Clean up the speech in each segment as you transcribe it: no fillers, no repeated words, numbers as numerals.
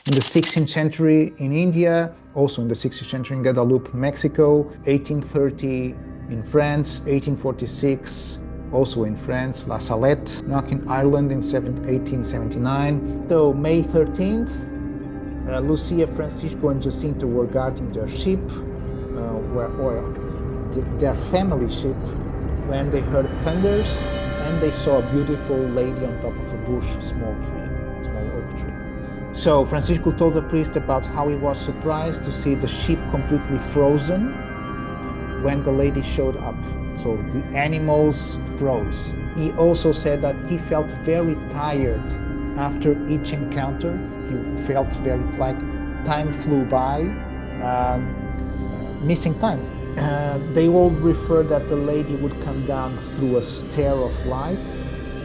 In the 16th century in India, also in the 16th century in Guadeloupe, Mexico, 1830 in France, 1846 also in France, La Salette, Knock in Ireland in 1879. So May 13th, Lucia, Francisco and Jacinta were guarding their ship, their family ship, when they heard thunders and they saw a beautiful lady on top of a bush, small oak tree. So Francisco told the priest about how he was surprised to see the ship completely frozen when the lady showed up. So the animals froze. He also said that he felt very tired after each encounter. He felt very like time flew by, missing time. They all refer that the lady would come down through a stair of light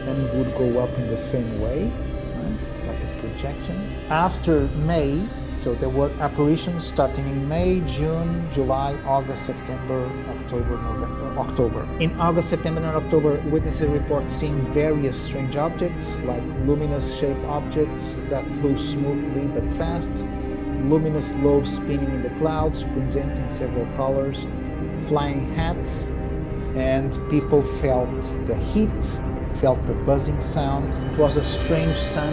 and would go up in the same way, right? Like a projection. After May, so there were apparitions starting in May, June, July, August, September, October, November, October. In August, September, and October, witnesses report seeing various strange objects, like luminous shaped objects that flew smoothly but fast, luminous globes spinning in the clouds, presenting several colors, flying hats, and people felt the heat, felt the buzzing sound. It was a strange sun,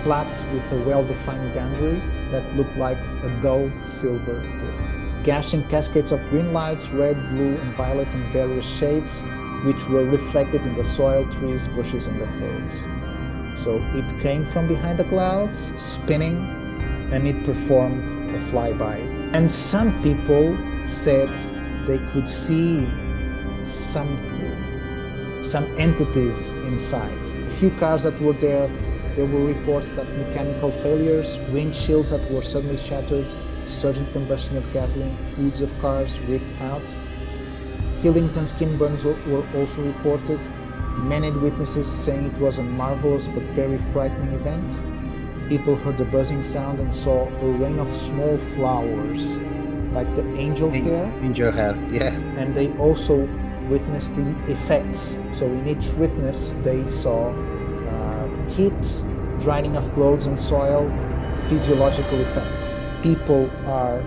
flat with a well-defined boundary that looked like a dull silver disc. Gashing cascades of green lights, red, blue, and violet in various shades, which were reflected in the soil, trees, bushes, and the birds. So it came from behind the clouds, spinning, and it performed a flyby. And some people said they could see some entities inside. A few cars that were there were reports that mechanical failures, windshields that were suddenly shattered, sudden combustion of gasoline, hoods of cars ripped out. Killings and skin burns were also reported. Many witnesses saying it was a marvelous but very frightening event. People heard the buzzing sound and saw a rain of small flowers, like the angel hair. Angel hair, yeah. And they also witnessed the effects. So in each witness, they saw heat, drying of clothes and soil, physiological effects. People are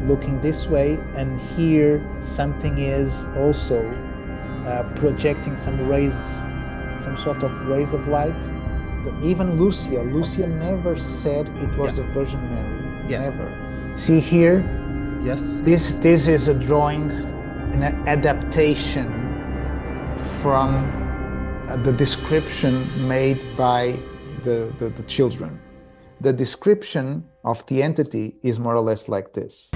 looking this way, and here something is also projecting some rays, some sort of rays of light. Even Lucia never said it was the Virgin Mary. Yeah. Never. See here? Yes. This is a drawing, an adaptation from the description made by the children. The description of the entity is more or less like this.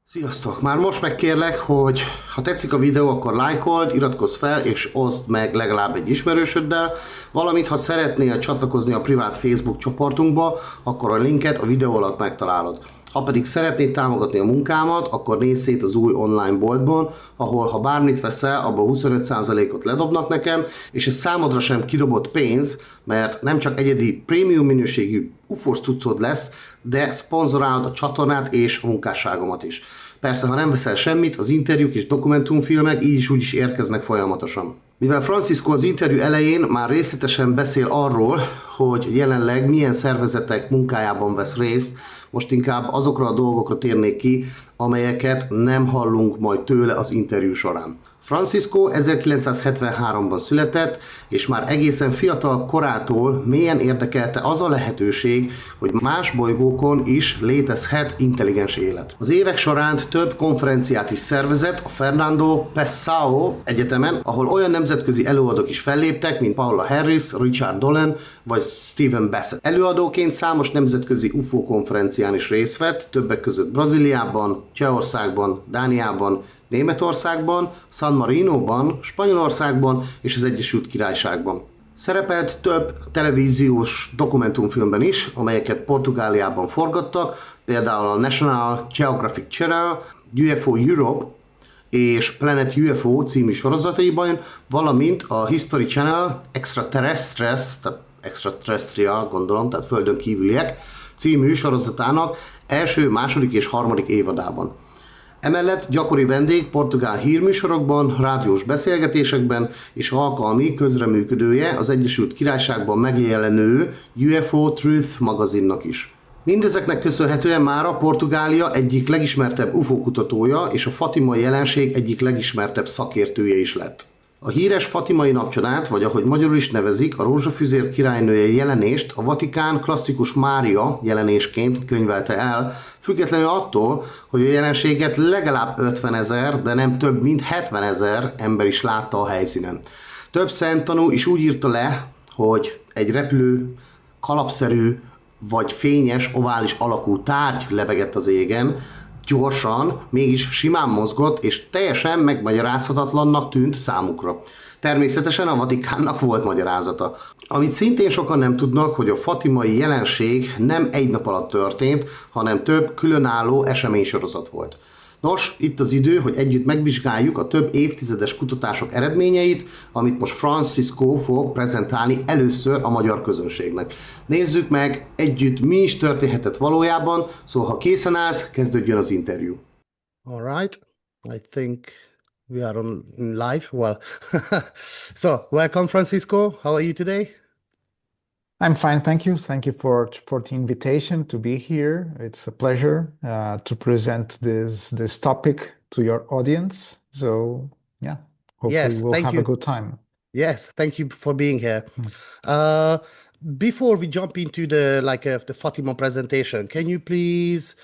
Sziasztok! Már most megkérlek, hogy ha tetszik a videó, akkor lájkold, iratkozz fel és oszd meg legalább egy ismerősöddel, valamint ha szeretnél csatlakozni a privát Facebook csoportunkba, akkor a linket a videó alatt megtalálod. Ha pedig szeretnéd támogatni a munkámat, akkor nézz szét az új online boltban, ahol ha bármit veszel, abból 25%-ot ledobnak nekem, és ez számodra sem kidobott pénz, mert nem csak egyedi prémium minőségű UFO-s cuccod lesz, de szponzorálod a csatornát és a munkásságomat is. Persze, ha nem veszel semmit, az interjúk és dokumentumfilmek így is úgy is érkeznek folyamatosan. Mivel Francisco az interjú elején már részletesen beszél arról, hogy jelenleg milyen szervezetek munkájában vesz részt, most inkább azokra a dolgokra térnék ki, amelyeket nem hallunk majd tőle az interjú során. Francisco 1973-ban született, és már egészen fiatal korától mélyen érdekelte az a lehetőség, hogy más bolygókon is létezhet intelligens élet. Az évek során több konferenciát is szervezett a Fernando Pessoa Egyetemen, ahol olyan nemzetközi előadók is felléptek, mint Paula Harris, Richard Dolan vagy Stephen Bassett. Előadóként számos nemzetközi UFO konferencián is részt vett, többek között Brazíliában, Csehországban, Dániában, Németországban, San Marinóban, Spanyolországban és az Egyesült Királyságban. Szerepelt több televíziós dokumentumfilmben is, amelyeket Portugáliában forgattak, például a National Geographic Channel, UFO Europe és Planet UFO című sorozataiban, valamint a History Channel Extraterrestres, tehát Extraterrestrial, gondolom, tehát földön kívüliek című sorozatának első, második és harmadik évadában. Emellett gyakori vendég portugál hírműsorokban, rádiós beszélgetésekben és alkalmi közreműködője az Egyesült Királyságban megjelenő UFO Truth magazinnak is. Mindezeknek köszönhetően mára Portugália egyik legismertebb UFO-kutatója és a Fatimai jelenség egyik legismertebb szakértője is lett. A híres Fatimai napcsodát, vagy ahogy magyarul is nevezik, a rózsafüzér királynője jelenést a Vatikán klasszikus Mária-jelenésként könyvelte el, függetlenül attól, hogy a jelenséget legalább 50 000, de nem több mint 70 000 ember is látta a helyszínen. Több szemtanú is úgy írta le, hogy egy repülő, kalapszerű vagy fényes, ovális alakú tárgy lebegett az égen, gyorsan, mégis simán mozgott, és teljesen megmagyarázhatatlannak tűnt számukra. Természetesen a Vatikánnak volt magyarázata. Amit szintén sokan nem tudnak, hogy a fatimai jelenség nem egy nap alatt történt, hanem több különálló eseménysorozat volt. Nos, itt az idő, hogy együtt megvizsgáljuk a több évtizedes kutatások eredményeit, amit most Francisco fog prezentálni először a magyar közönségnek. Nézzük meg együtt, mi is történhetett valójában, szóval ha készen állsz, kezdődjön az interjú. All right, I think we are on live. Well, so welcome, Francisco. How are you today? I'm fine, thank you. Thank you for the invitation to be here. It's a pleasure to present this topic to your audience. So yeah, hopefully Yes, we'll thank have you. a good time. Yes, thank you for being here. Before we jump into the Fatima presentation, can you please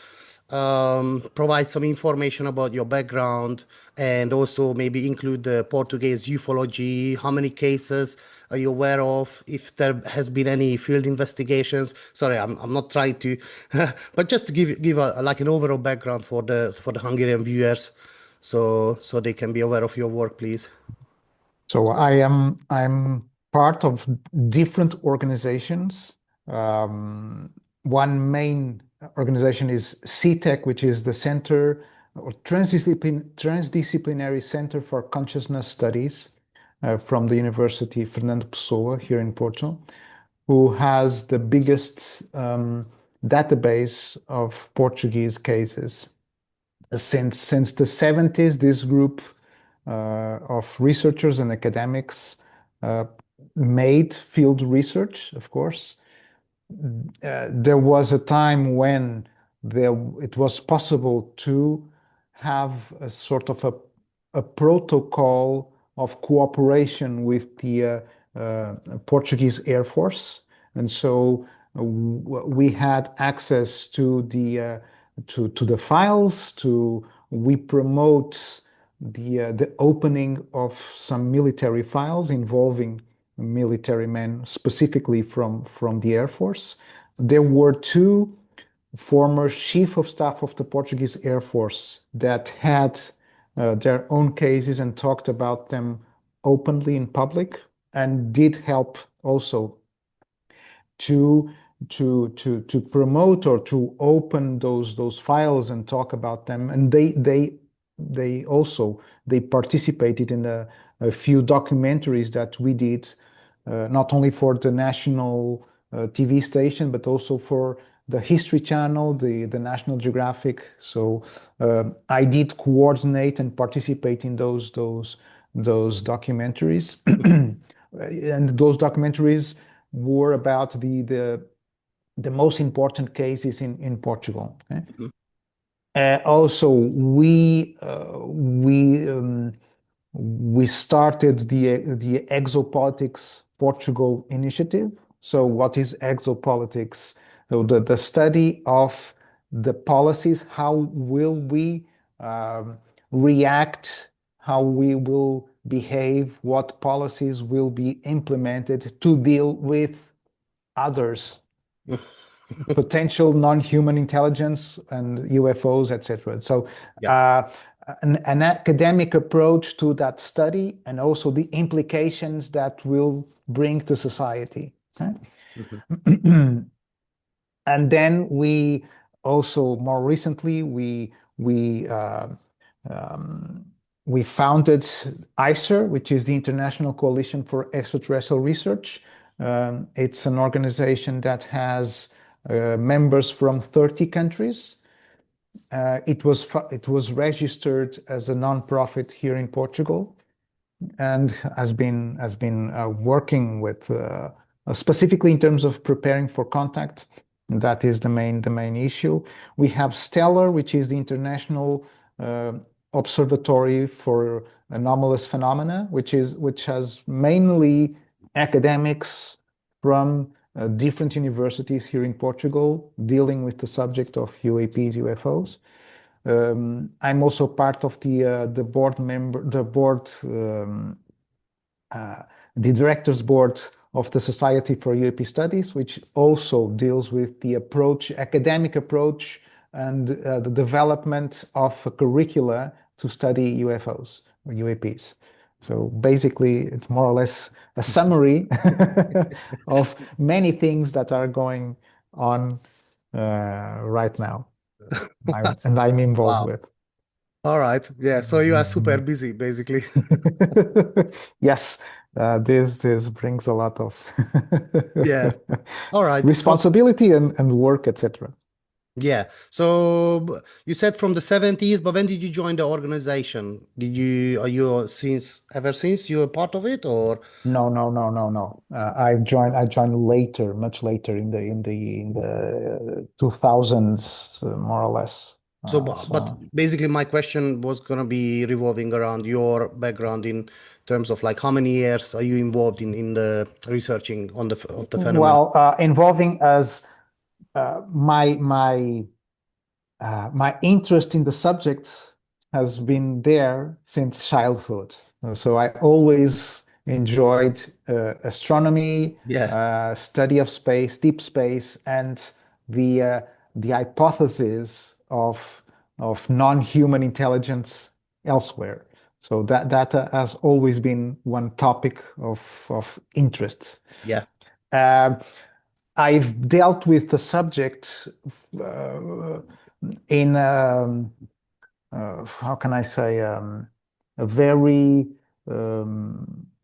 provide some information about your background and also maybe include the Portuguese ufology? How many cases are you aware of? If there has been any field investigations? Sorry, I'm not trying to, but just to give an overall background for the Hungarian viewers, so they can be aware of your work, please. So I'm part of different organizations. One main organization is CTEC, which is the Center or Transdisciplinary Center for Consciousness Studies from the University Fernando Pessoa here in Portugal, who has the biggest database of Portuguese cases. Since the 70s, this group of researchers and academics made field research, of course. There was a time when it was possible to have a sort of a protocol of cooperation with the Portuguese Air Force, and so we had access to the files. We promote the opening of some military files involving military men, specifically from the Air Force. There were two former chief of staff of the Portuguese Air Force that had their own cases and talked about them openly in public, and did help also to promote or to open those files and talk about them. And they also participated in a few documentaries that we did, not only for the national TV station, but also for the History Channel, the National Geographic. So I did coordinate and participate in those documentaries, and those documentaries were about the most important cases in Portugal. Okay? Mm-hmm. Also, we started the Exopolitics Portugal initiative. So what is exopolitics? So the study of the policies, how will we react, how we will behave, what policies will be implemented to deal with others, potential non-human intelligence and UFOs, etc. So an academic approach to that study, and also the implications that will bring to society. Okay? Mm-hmm. And then we also, more recently, we founded ICER, which is the International Coalition for Extraterrestrial Research, It's an organization that has members from 30 countries. It was registered as a non-profit here in Portugal, and has been working with specifically in terms of preparing for contact. That is the main issue. We have Stellar, which is the International Observatory for Anomalous Phenomena, which has mainly academics from different universities here in Portugal dealing with the subject of UAPs, UFOs. I'm also part of the director's board of the Society for UAP Studies, which also deals with the academic approach and the development of a curricula to study UFOs or UAPs. So basically, it's more or less a summary of many things that are going on right now, and I'm involved with. All right. Yeah. So you are super busy, basically. Yes. This brings a lot of Yeah. All right. responsibility and work, etc. Yeah. So you said from the 70s, but when did you join the organization? Are you ever since you were part of it, or? No. I joined later, much later in the 2000s, more or less. So, but basically my question was going to be revolving around your background in terms of like how many years are you involved in the researching of the phenomenon? Well, involving as my interest in the subject has been there since childhood. So I always enjoyed astronomy, study of space, deep space, and the hypothesis of non-human intelligence elsewhere. So that has always been one topic of interest. Yeah. I've dealt with the subject in how can I say a very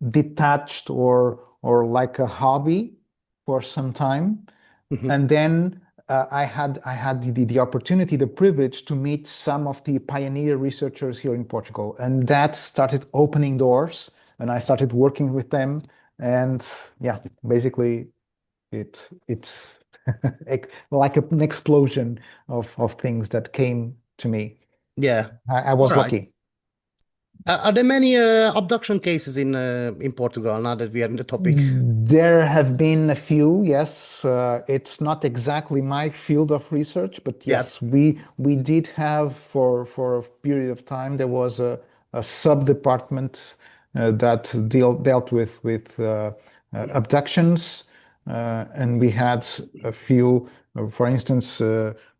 detached or like a hobby for some time, and then I had the opportunity, the privilege to meet some of the pioneer researchers here in Portugal, and that started opening doors, and I started working with them, and yeah, basically it's like an explosion of things that came to me. Yeah. I was lucky. Are there many abduction cases in Portugal now that we are in the topic? There have been a few, yes. It's not exactly my field of research, but yes, we did have for a period of time, there was a sub-department that dealt with abductions. And we had a few, for instance,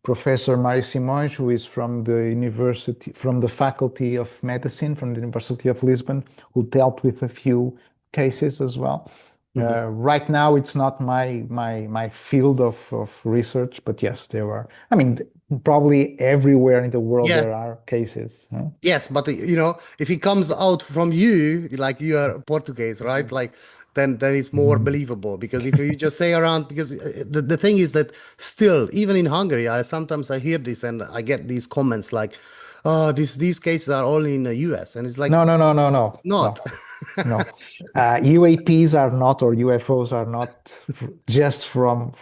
Professor Mário Simões, who is from the Faculty of Medicine from the University of Lisbon, who dealt with a few cases as well. Right now, it's not my field of research, but yes, there are. I mean, probably everywhere in the world there are cases. Huh? Yes, but if it comes out from you, like you are Portuguese, right? Like then it's more believable, because if you just say around, because the thing is that still, even in Hungary, sometimes I hear this and I get these comments like, oh, these cases are only in the US, and it's like no. Not. No. UAPs are not, or UFOs are not just from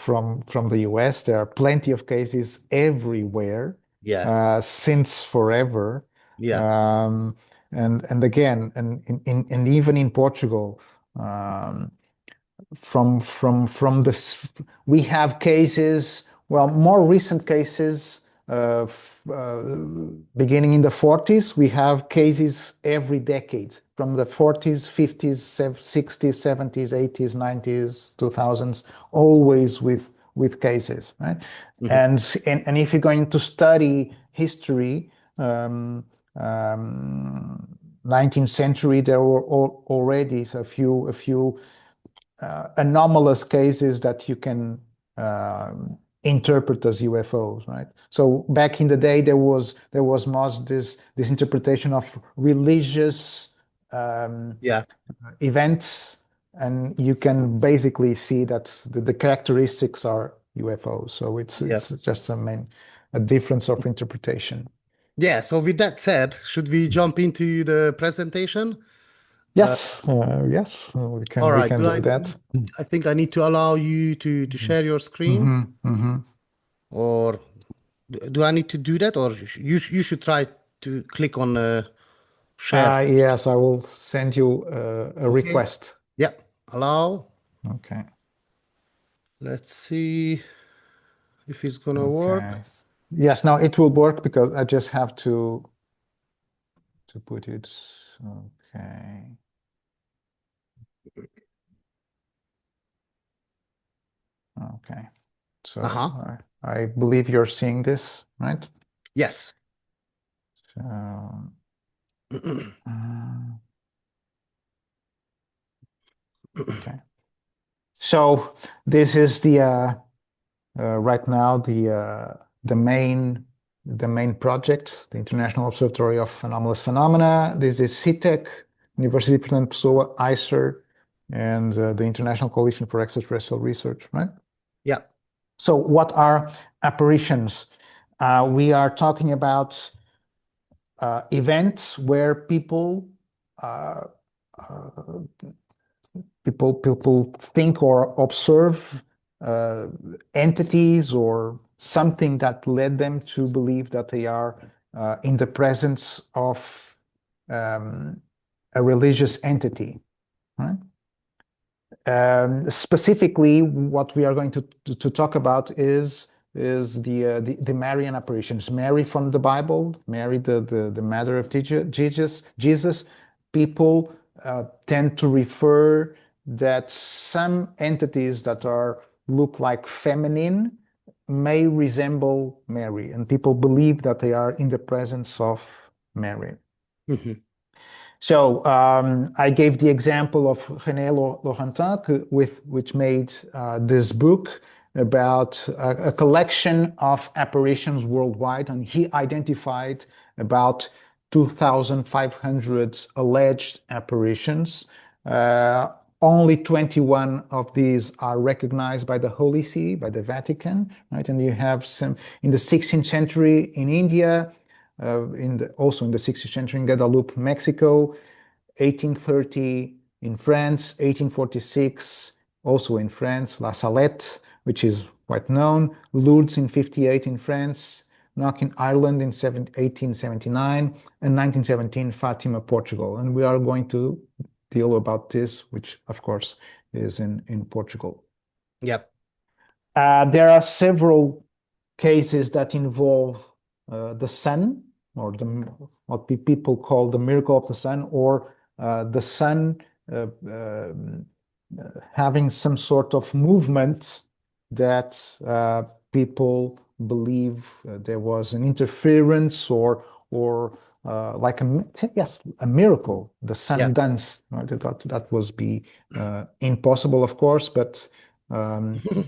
the US. There are plenty of cases everywhere. Yeah. Since forever. Yeah. And again, and even in Portugal, we have cases, well, more recent cases, beginning in the 40s, we have cases every decade, from the 40s, 50s, 60s, 70s, 80s, 90s, 2000s, always with cases, right? And if you're going to study history, 19th century, there were already a few anomalous cases that you can interpret as UFOs, right? So back in the day, there was more this interpretation of religious events and you can basically see that the characteristics are UFOs. So it's just a difference of interpretation. Yeah, so with that said, should we jump into the presentation? Yes, yes, we can All right, do that. I think I need to allow you to share your screen, or do I need to do that, or you should try to click on share? Yes, I will send you a request. Yeah, allow. Okay. Let's see if it's gonna work. Yes, now it will work because I just have to put it. Okay. Okay. So I believe you're seeing this, right? Yes. So, okay. So this is the right now the main project, the International Observatory of Anomalous Phenomena. This is CTEC, University of Pessoa, ICER, and the International Coalition for Extraterrestrial Research, right? Yeah. So what are apparitions? We are talking about events where people think or observe entities or something that led them to believe that they are in the presence of a religious entity, right? Specifically, what we are going to talk about is the Marian apparitions. Mary from the Bible, Mary, the mother of Jesus. People tend to refer that some entities that look like feminine may resemble Mary, and people believe that they are in the presence of Mary. So I gave the example of René Laurentin, which made this book about a collection of apparitions worldwide, and he identified about 2,500 alleged apparitions. Only 21 of these are recognized by the Holy See, by the Vatican, right? And you have some in the 16th century in India, also in the 16th century in Guadeloupe, Mexico, 1830 in France, 1846 also in France, La Salette, which is quite known, Lourdes in 58 in France, Knock in Ireland in 1879, and 1917 Fatima, Portugal. And we are going to deal about this, which of course is in Portugal. Yep. There are several cases that involve the sun, or what people call the miracle of the sun, or the sun having some sort of movement that people believe there was an interference or like a miracle. The sun danced. Right? That was be impossible, of course, but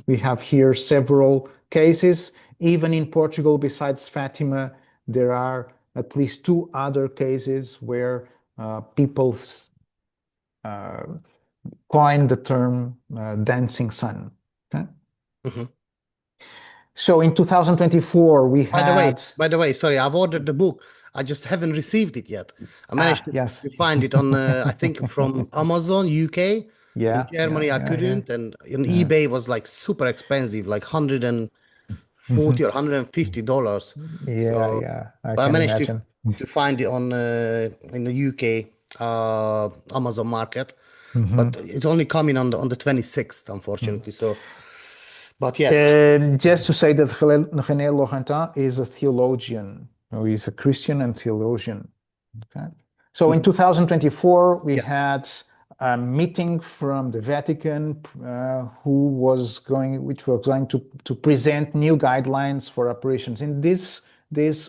we have here several cases. Even in Portugal, besides Fatima, there are at least 2 other cases where people coined the term dancing sun. Okay? So in 2024, we had... By the way, sorry, I've ordered the book. I just haven't received it yet. I managed to find it on, I think, from Amazon, UK. From Germany, I couldn't. And on eBay was like super expensive, like $140 or $150. I managed imagine. to find it on in the UK Amazon market, but it's only coming on the 26th, unfortunately. So, but yes. Just to say that René Laurentin is a theologian. He's a Christian and theologian. Okay. So in 2024, we had a meeting from the Vatican, which was going to present new guidelines for apparitions. And this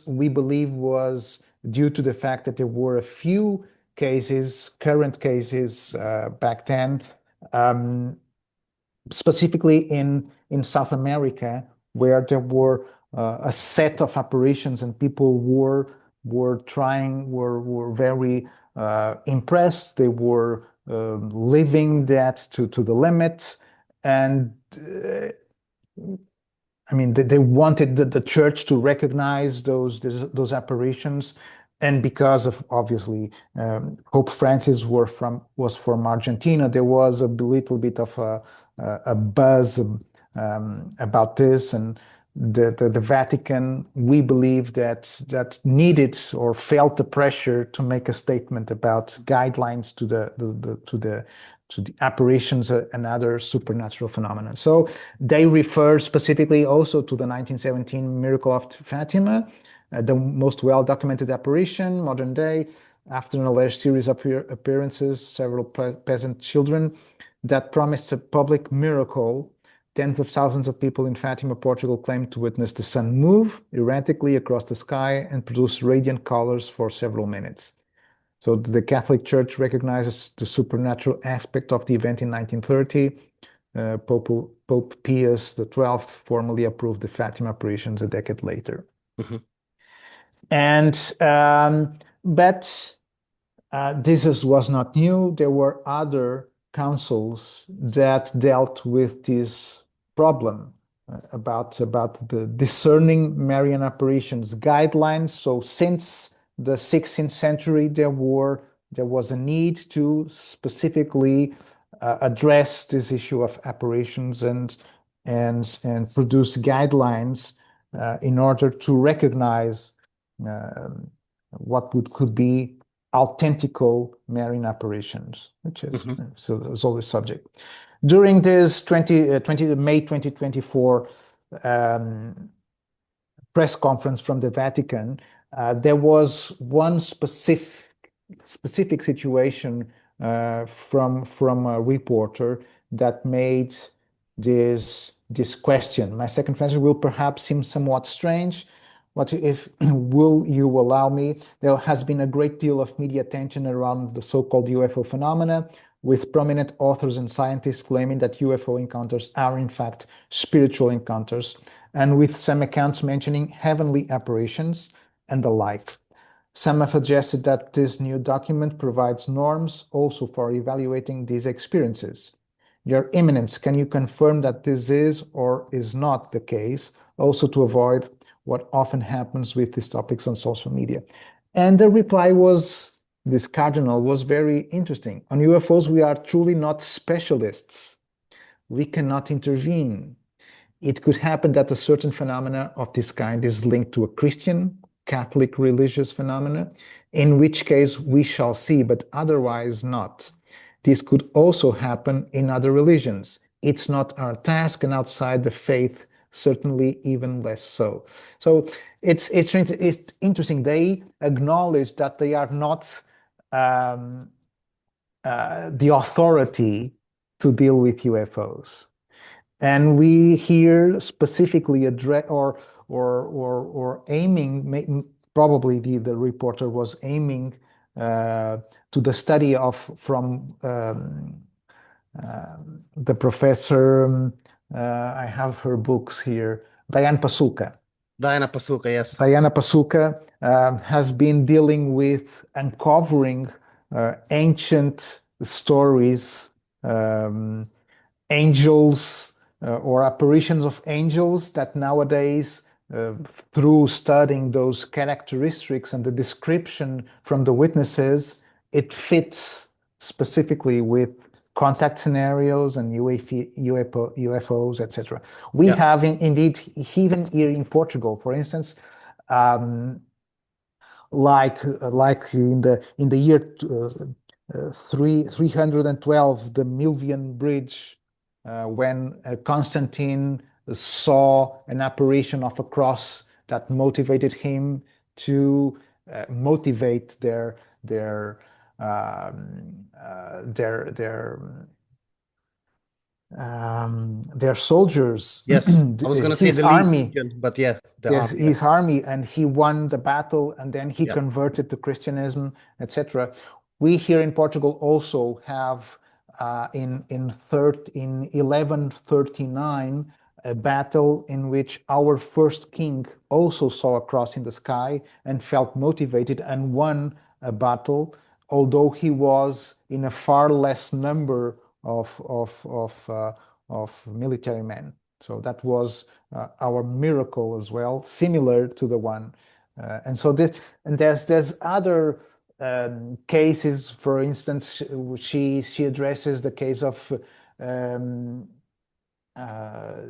we believe was due to the fact that there were a few cases, current cases back then, specifically in South America, where there were a set of apparitions, and people were very impressed. They were living that to the limit. And I mean, they wanted the church to recognize those apparitions. And because of, obviously, Pope Francis was from Argentina, there was a little bit of a buzz about this. And the Vatican, we believe that needed or felt the pressure to make a statement about guidelines to the apparitions and other supernatural phenomena. So they refer specifically also to the 1917 miracle of Fatima, the most well-documented apparition, modern day, after an alleged series of appearances, several peasant children, that promised a public miracle. Tens of thousands of people in Fatima, Portugal, claimed to witness the sun move erratically across the sky and produce radiant colors for several minutes. So the Catholic Church recognizes the supernatural aspect of the event in 1930. Pope Pius XII formally approved the Fatima apparitions a decade later. Mm-hmm. And but this was not new. There were other councils that dealt with this problem about the discerning Marian apparitions guidelines. So since the 16th century, there was a need to specifically address this issue of apparitions and produce guidelines in order to recognize what could be authentical Marian apparitions, which is so it's always subject. During this May 2024 press conference from the Vatican, there was one specific situation from a reporter that made this question. My second question will perhaps seem somewhat strange. What if, will you allow me? There has been a great deal of media attention around the so-called UFO phenomena, with prominent authors and scientists claiming that UFO encounters are in fact spiritual encounters, and with some accounts mentioning heavenly apparitions and the like. Some have suggested that this new document provides norms also for evaluating these experiences. Your Eminence, can you confirm that this is or is not the case, also to avoid what often happens with these topics on social media? And the reply was, this cardinal was very interesting. On UFOs, we are truly not specialists. We cannot intervene. It could happen that a certain phenomena of this kind is linked to a Christian, Catholic religious phenomena, in which case we shall see, but otherwise not. This could also happen in other religions. It's not our task, and outside the faith, certainly even less so. So it's interesting. They acknowledge that they are not the authority to deal with UFOs. And we here specifically address or aiming, probably the reporter was aiming to the study from the professor, I have her books here, Diana Pasuka. Diana Pasuka, yes. Diana Pasuka has been dealing with uncovering ancient stories, angels or apparitions of angels that nowadays, through studying those characteristics and the description from the witnesses, it fits specifically with contact scenarios and UFOs, etc. We have indeed, even here in Portugal, for instance, like in the year 312, the Milvian Bridge, when Constantine saw an apparition of a cross that motivated him to motivate their soldiers. Yes, I was going to say his the army, legion, but yeah, yes, army. his army, and he won the battle, and then he converted to Christianism, etc. We here in Portugal also have in 1139 a battle in which our first king also saw a cross in the sky and felt motivated and won a battle although he was in a far less number of military men. So that was our miracle as well, similar to the one. And so there's other cases. For instance, she addresses the case of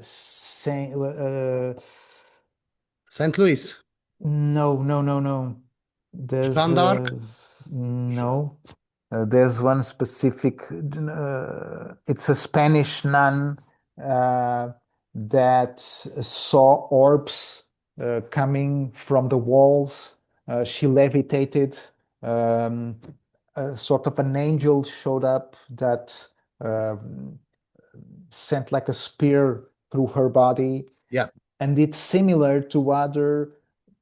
Saint St. Louis, no. There's Jeanne d'Arc. no. There's one specific. It's a Spanish nun that saw orbs coming from the walls. She levitated. Sort of an angel showed up that sent like a spear through her body. Yeah. And it's similar to other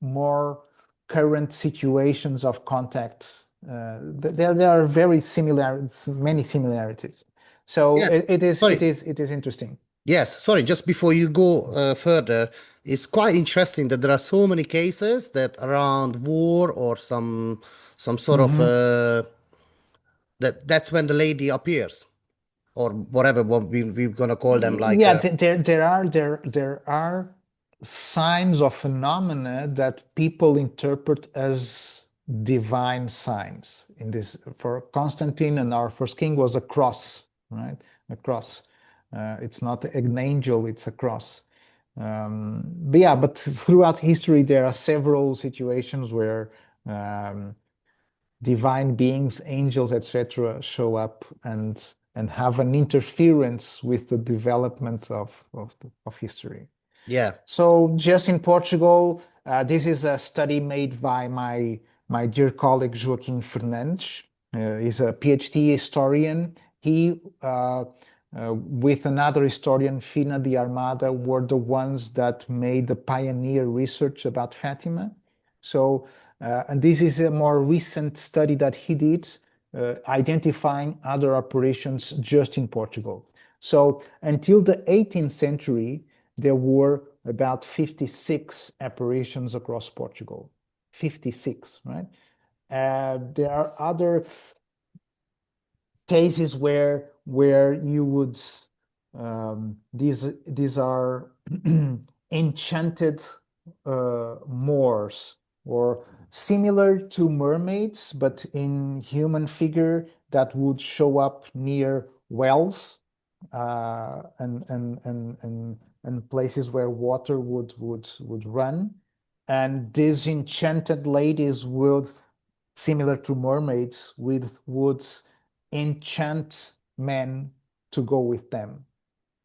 more current situations of contact. There are very similar, many similarities. So Yes. it Sorry. is interesting. Yes, sorry, just before you go further, it's quite interesting that there are so many cases that around war or some sort of that's when the lady appears or whatever what we're gonna call them, like Yeah, there are signs of phenomena that people interpret as divine signs. In this, for Constantine and our first king was a cross, right? A cross. It's not an angel, it's a cross. But throughout history, there are several situations where divine beings, angels, etc., show up and have an interference with the development of history. yeah. So just in Portugal, this is a study made by my dear colleague Joaquim Fernandes. He's a PhD historian. He with another historian, Fina D'Armada, were the ones that made the pioneer research about Fatima. So, and this is a more recent study that he did, identifying other operations just in Portugal. So until the 18th century, there were about 56 apparitions across Portugal. 56, right? There are other cases where you would these are enchanted Moors, or similar to mermaids, but in human figure, that would show up near wells and places where water would run. And these enchanted ladies would, similar to mermaids, would enchant men to go with them.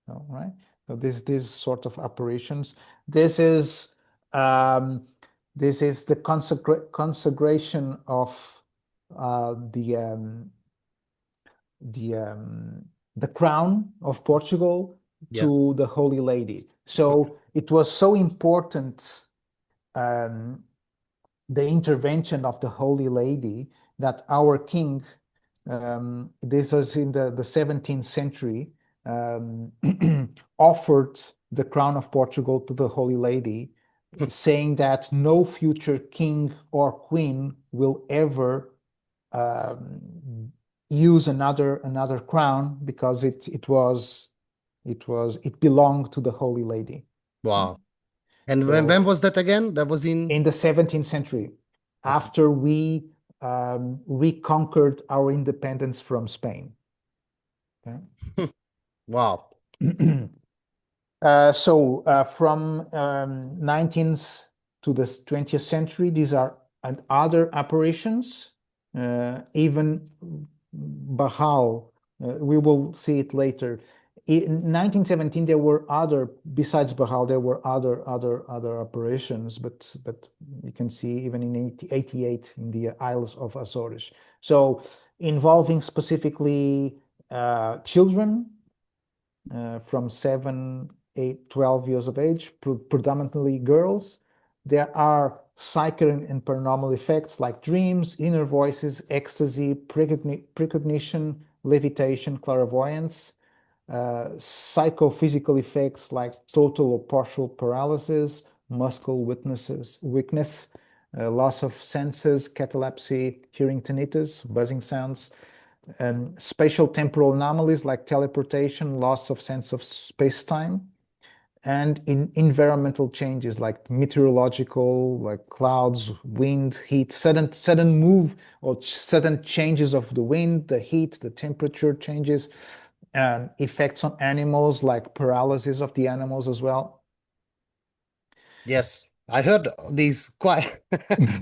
All right. So this sort of operations. This is the consecration of the crown of Portugal to the Holy Lady. So it was so important, the intervention of the Holy Lady, that our king, this was in the 17th century, offered the crown of Portugal to the Holy Lady, saying that no future king or queen will ever use another crown, because it belonged to the Holy Lady. Wow. And when was that again? That was in the 17th century, after we conquered our independence from Spain. Okay. Wow. From 19th to the 20th century, these are other apparitions. Even Bahal, we will see it later. In 1917, there were besides Bahal, there were other apparitions, but you can see even in 88 in the Isles of Azores. So involving specifically children from 7, 8, 12 years of age, predominantly girls. There are psychic and paranormal effects like dreams, inner voices, ecstasy, precognition, levitation, clairvoyance, psychophysical effects like total or partial paralysis, muscle weakness, loss of senses, catalepsy, hearing tinnitus, buzzing sounds, spatial temporal anomalies like teleportation, loss of sense of space-time, and in environmental changes like meteorological, like clouds, wind, heat, sudden move or sudden changes of the wind, the heat, the temperature changes, effects on animals like paralysis of the animals as well. Yes, I heard these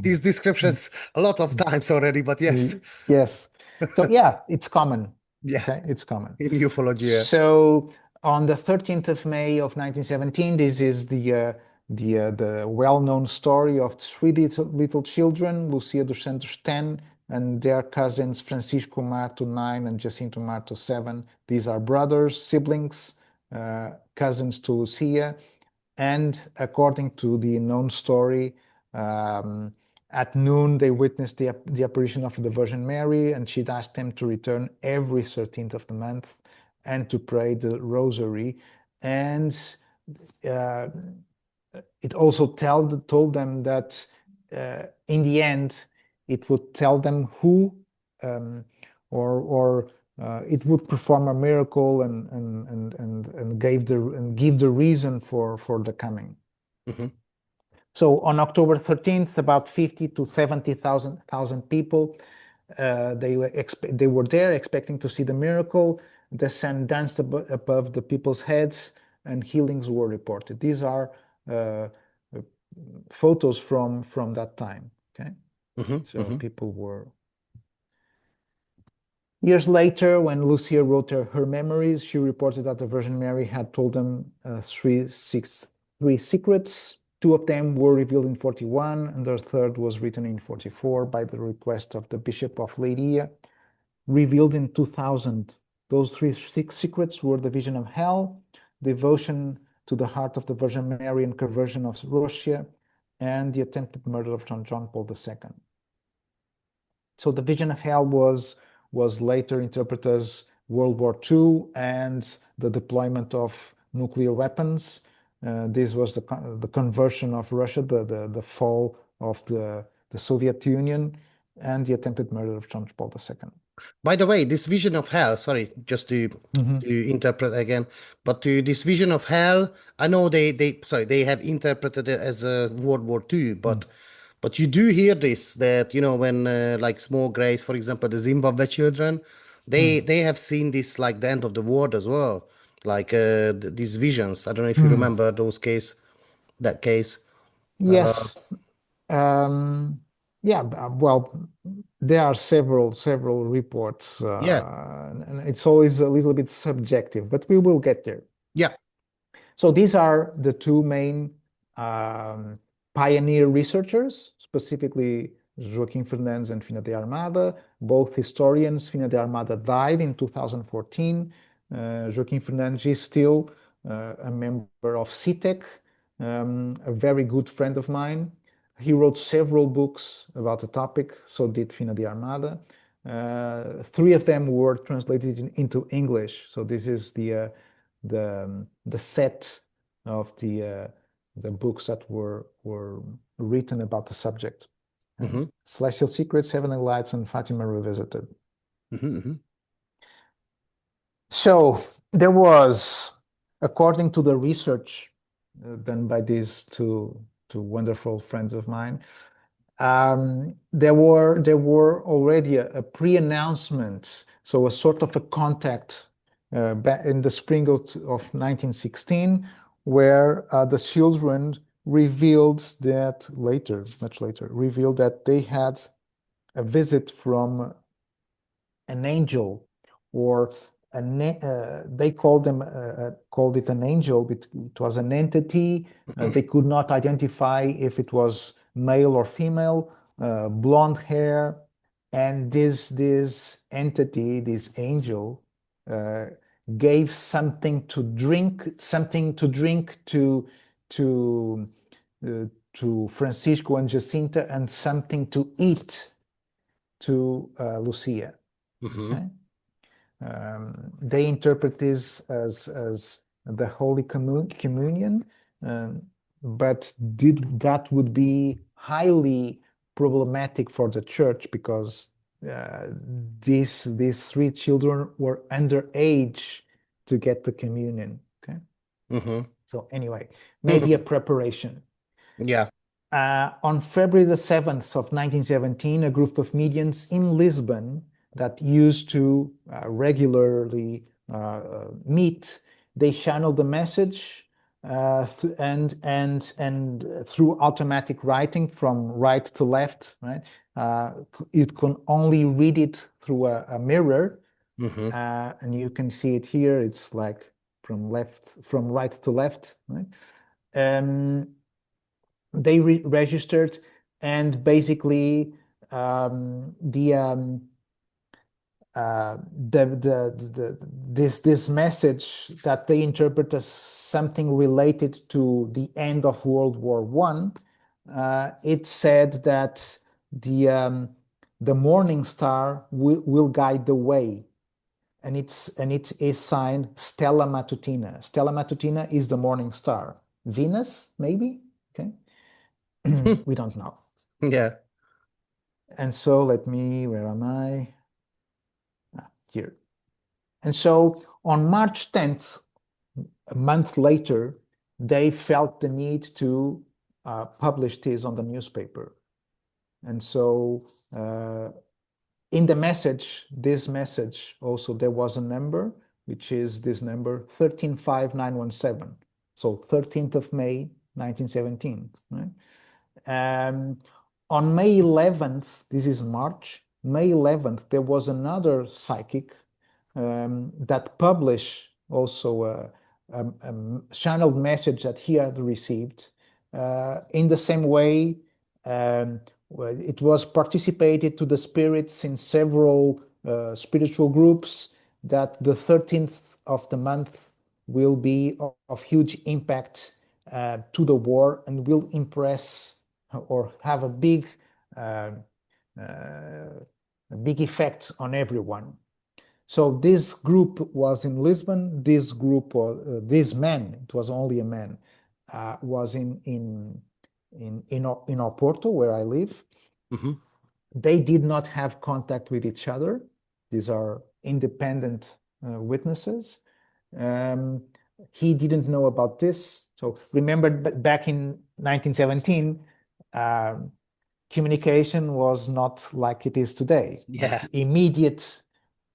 these descriptions a lot of times already, but yes. Yes. So yeah, it's common. Yeah. Okay, it's common. In ufology. Yeah. So on the 13th of May of 1917, this is the well-known story of three little children, Lucia dos Santos 10, and their cousins Francisco Marto 9 and Jacinto Marto 7. These are brothers, siblings, cousins to Lucia. And according to the known story, at noon, they witnessed the apparition of the Virgin Mary, and she'd asked them to return every 13th of the month and to pray the rosary. And it also told them that in the end, it would tell them who or it would perform a miracle and give the reason for the coming. Mm-hmm. So on October 13th, about 50 to 70,000 people, they were there expecting to see the miracle. The sun danced above the people's heads, and healings were reported. These are photos from that time. Okay, so people were. Years later, when Lucia wrote her memories, she reported that the Virgin Mary had told them three secrets. Two of them were revealed in 41, and the third was written in 44 by the request of the Bishop of Leiria, revealed in 2000. Those three secrets were the vision of hell, devotion to the heart of the Virgin Mary and conversion of Russia, and the attempted murder of John Paul II. So the vision of hell was later interpreted as World War II and the deployment of nuclear weapons. This was the conversion of Russia, the fall of the Soviet Union, and the attempted murder of John Paul II. By the way, this vision of hell, sorry, just to interpret again, but to this vision of hell, I know they have interpreted it as a World War II, but you do hear this, that, when like small graves, for example, the Zimbabwe children, they have seen this like the end of the world as well, like these visions. I don't know if you remember that case. Yes. Yeah, well, there are several reports, and it's always a little bit subjective, but we will get there. Yeah. So these are the two main pioneer researchers, specifically Joaquim Fernandes and Fina D'Armada, both historians. Fina D'Armada died in 2014. Joaquim Fernandes is still a member of CTEC, a very good friend of mine. He wrote several books about the topic, so did Fina D'Armada. Three of them were translated into English. So this is the set of the books that were written about the subject. Celestial Secrets, Heavenly Lights, and Fatima Revisited. So there was, according to the research done by these two wonderful friends of mine, there were already a pre-announcement, so a sort of a contact back in the spring of 1916, where the children revealed that much later, revealed that they had a visit from an angel, or they called it an angel, but it was an entity. They could not identify if it was male or female, blonde hair, and this entity, this angel, gave something to drink to Francisco and Jacinta, and something to eat to Lucia. Okay? They interpret this as the Holy Communion, but that would be highly problematic for the church because these three children were underage to get the communion. Okay. So anyway, maybe a preparation. Yeah. On February the 7th of 1917, a group of mediums in Lisbon that used to regularly meet, they channeled the message and through automatic writing from right to left, right? You can only read it through a mirror, and you can see it here. It's like from right to left, right? They registered, and basically this message that they interpret as something related to the end of World War I, it said that the morning star will guide the way, and it is signed Stella Matutina. Stella Matutina is the morning star. Venus, maybe? Okay. We don't know. Yeah. And so where am I? Here. And so on March 10th, a month later, they felt the need to publish this on the newspaper. And so in the message, this message also, there was a number, which is this number 135917. So 13th of May, 1917. Right? On May 11th, this is March, May 11th, there was another psychic that published also a channeled message that he had received. In the same way, it was participated to the spirits in several spiritual groups that the 13th of the month will be of huge impact to the war and will impress or have a big effect on everyone. So this group was in Lisbon. This group, this man, it was only a man, was in Oporto, where I live. They did not have contact with each other. These are independent witnesses. He didn't know about this. So remember, back in 1917, communication was not like it is today. Yeah. Like immediate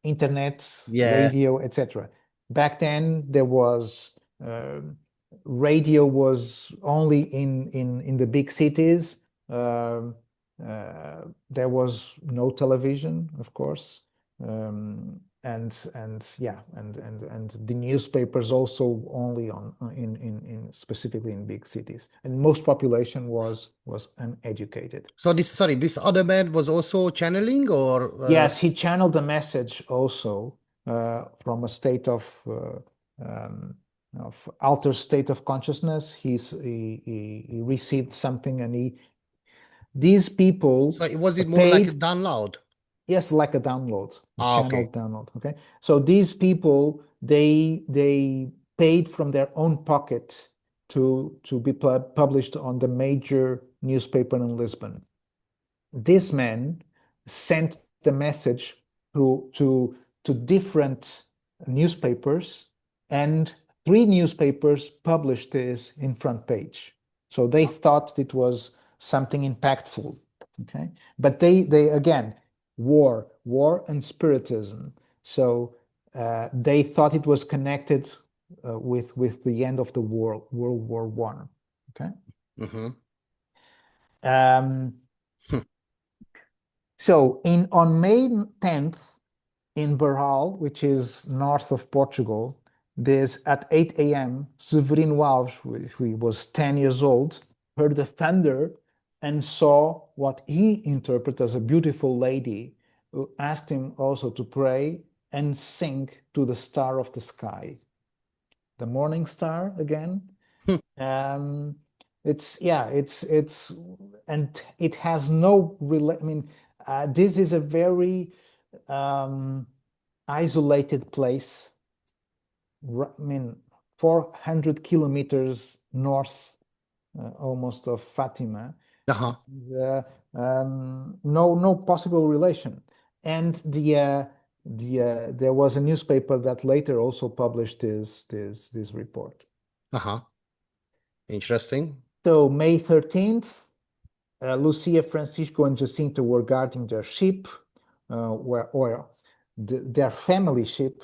internet, radio, etc. Back then, there was radio was only in the big cities. There was no television, of course, and the newspapers also only in specifically in big cities, and most population was uneducated. So this other man was also channeling, or yes, he channeled the message also from a state of altered state of consciousness. He received something, and these people. So was it more like a download? Yes, like a download, channeled download. Okay, so these people they paid from their own pocket to be published on the major newspaper in Lisbon. This man sent the message to different newspapers, and 3 newspapers published this in front page. So they thought it was something impactful. Okay, but they again. War and spiritism. So they thought it was connected with the end of the war, World War I. Okay. So on May 10th in Barral, which is north of Portugal, there's at 8 a.m. Severino Alves, who was 10 years old, heard the thunder and saw what he interpreted as a beautiful lady who asked him also to pray and sing to the star of the sky. The morning star again. And it has no, this is a very isolated place. 400 kilometers north almost of Fatima. Uh-huh. No possible relation. And there was a newspaper that later also published this report. Uh-huh. Interesting. So May 13th, Lucia, Francisco, and Jacinta were guarding their ship, their family ship,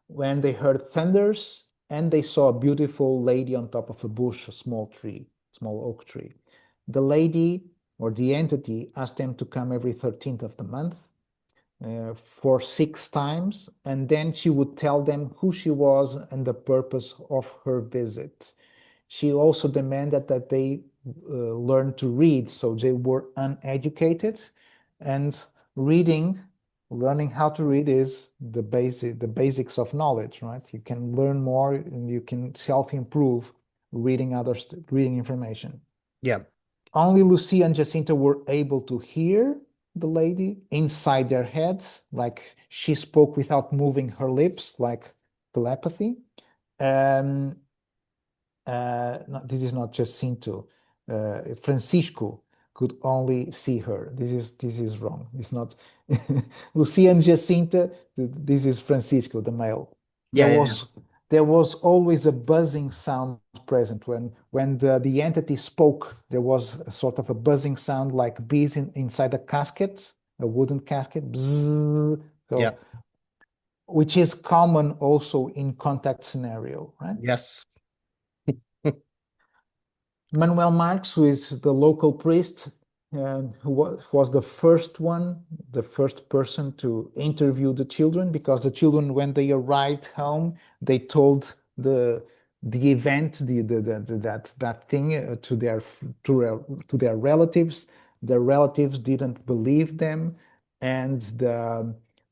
when they heard thunders and they saw a beautiful lady on top of a bush, a small oak tree. The lady or the entity asked them to come every 13th of the month for 6 times, and then she would tell them who she was and the purpose of her visit. She also demanded that they learn to read, so they were uneducated, and learning how to read is the basics of knowledge, right? You can learn more and you can self-improve reading information. Yeah. Only Lucia and Jacinta were able to hear the lady inside their heads, like she spoke without moving her lips, like telepathy. No, this is not Jacinto. Francisco could only see her. This is wrong. It's not Lucia and Jacinta. This is Francisco, the male. There was always a buzzing sound present when the entity spoke. There was a sort of a buzzing sound like bees inside a casket, a wooden casket. Bzzz. So, Yeah. which is common also in contact scenario, right? Yes. Manuel Marx, who is the local priest, who was the first person to interview the children, because the children, when they arrived home, they told the event, that thing to their relatives. Their relatives didn't believe them, and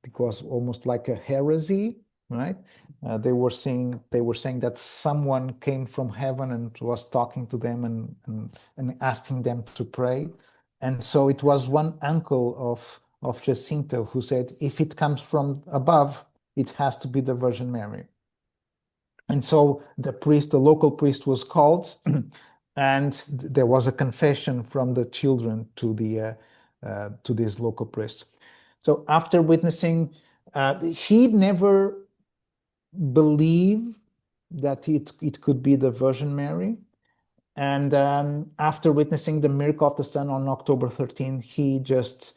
it was almost like a heresy, right? They were saying that someone came from heaven and was talking to them and asking them to pray. And so it was one uncle of Jacinto who said, if it comes from above, it has to be the Virgin Mary. And so the local priest was called, and there was a confession from the children to this local priest. So after witnessing, he never believed that it could be the Virgin Mary. And after witnessing the miracle of the sun on October 13, he just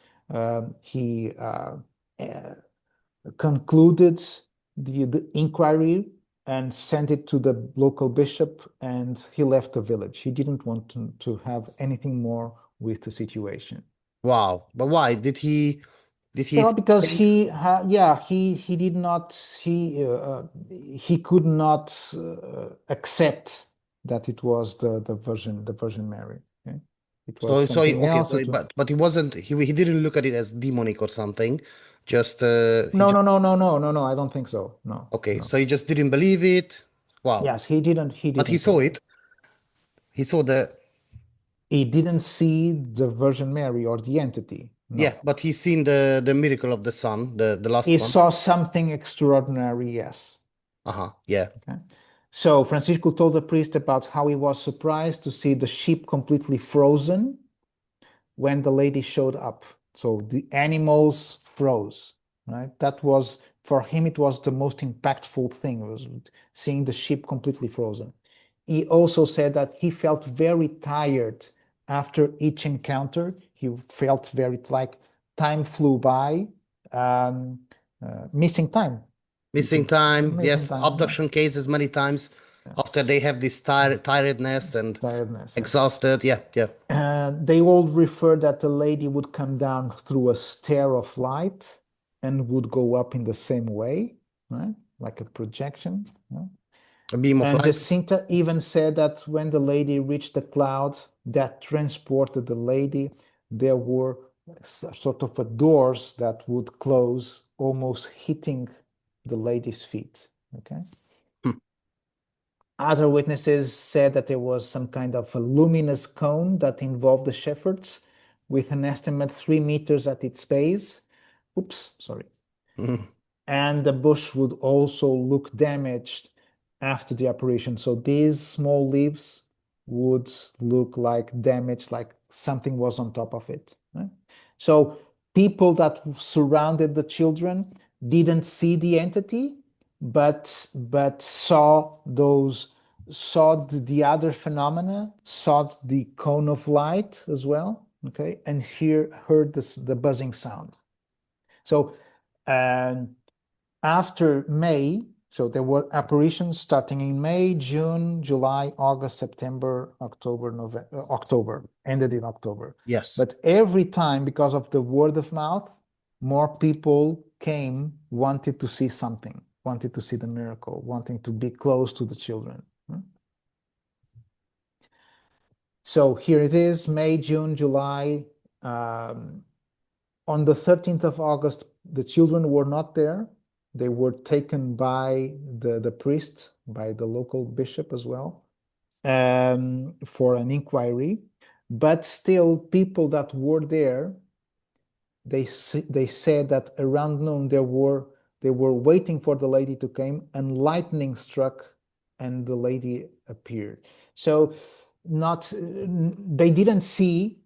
concluded the inquiry and sent it to the local bishop, and he left the village. He didn't want to have anything more with the situation. Wow. But why? Did he Well, because think- he did not he could not accept that it was the Virgin Mary. Okay? It was something else. but he didn't look at it as demonic or something. Just No, I don't think so. No. okay, No. so he just didn't believe it. Wow. Yes, he didn't. But he saw it. He saw He didn't see the Virgin Mary or the entity. No. yeah, but he's seen the miracle of the sun, the last He one. saw something extraordinary. Yes. Uh-huh. Yeah. Okay. So Francisco told the priest about how he was surprised to see the ship completely frozen when the lady showed up. So the animals froze, right? That was, for him, it was the most impactful thing, was seeing the ship completely frozen. He also said that he felt very tired after each encounter. He felt very, like, time flew by, missing time. Missing time, Missing yes, time, abduction cases many times after they have this tiredness and Tiredness. exhausted. Yeah. They all refer that the lady would come down through a stair of light and would go up in the same way, right? Like a projection. Right? A beam of And light. Jacinta even said that when the lady reached the cloud that transported the lady, there were sort of doors that would close, almost hitting the lady's feet. Okay. Other witnesses said that there was some kind of a luminous cone that involved the shepherds with an estimate 3 meters at its base. Oops, sorry. And the bush would also look damaged after the apparition. So these small leaves would look like damaged, like something was on top of it. Right? So people that surrounded the children didn't see the entity, but saw the other phenomena, saw the cone of light as well, okay, and heard the buzzing sound. So after May, so there were apparitions starting in May, June, July, August, September, October, November, October, ended in October. Yes. But every time, because of the word of mouth, more people came, wanted to see something, wanted to see the miracle, wanting to be close to the children. So here it is, May, June, July. On the 13th of August, the children were not there. They were taken by the priest, by the local bishop as well, for an inquiry. But still, people that were there, they said that around noon they were waiting for the lady to come, and lightning struck, and the lady appeared. So they didn't see,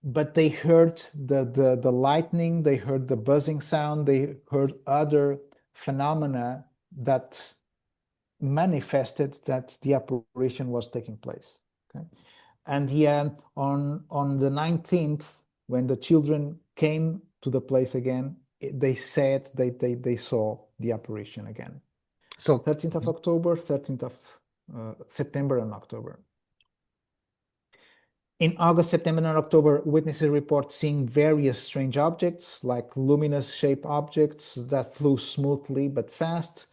but they heard the lightning, they heard the buzzing sound, they heard other phenomena that manifested that the apparition was taking place. Okay? And yeah, on the 19th, when the children came to the place again, they said they saw the apparition again. So 13th of October, 13th of September and October. In August, September, and October, witnesses report seeing various strange objects, like luminous shaped objects that flew smoothly but fast,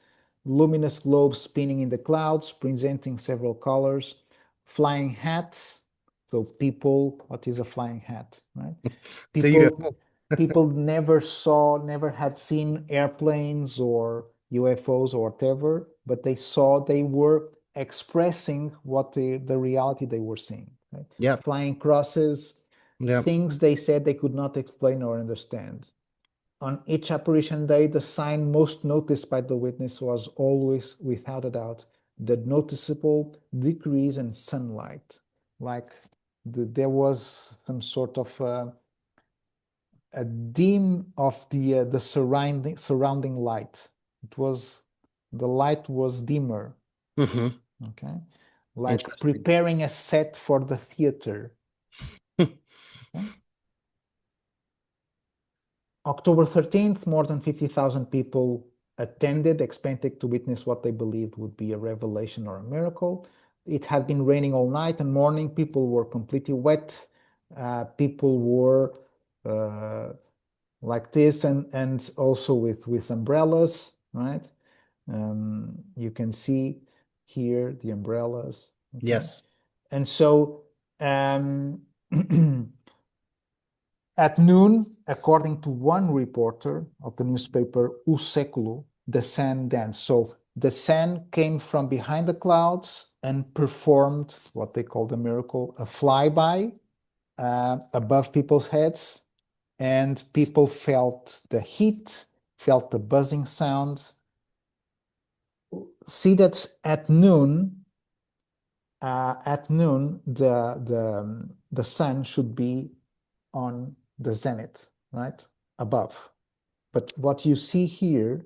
luminous globes spinning in the clouds, presenting several colors, flying hats. So people, what is a flying hat, right? People never had seen airplanes or UFOs or whatever, but they were expressing what the reality they were seeing. Right? Yeah. Flying crosses, things they said they could not explain or understand. On each apparition day, the sign most noticed by the witness was always, without a doubt, the noticeable decrease in sunlight. Like there was some sort of a dim of the surrounding light. The light was dimmer. Okay. Like preparing a set for the theater. Okay. October 13th, more than 50,000 people attended, expecting to witness what they believed would be a revelation or a miracle. It had been raining all night and morning. People were completely wet. People were like this, and also with umbrellas, right? You can see here the umbrellas. Okay? Yes. And so at noon, according to one reporter of the newspaper O Século, the sun danced. So the sun came from behind the clouds and performed what they call the miracle, a flyby above people's heads, and people felt the heat, felt the buzzing sound. See that at noon, the sun should be on the zenith, right? Above. But what you see here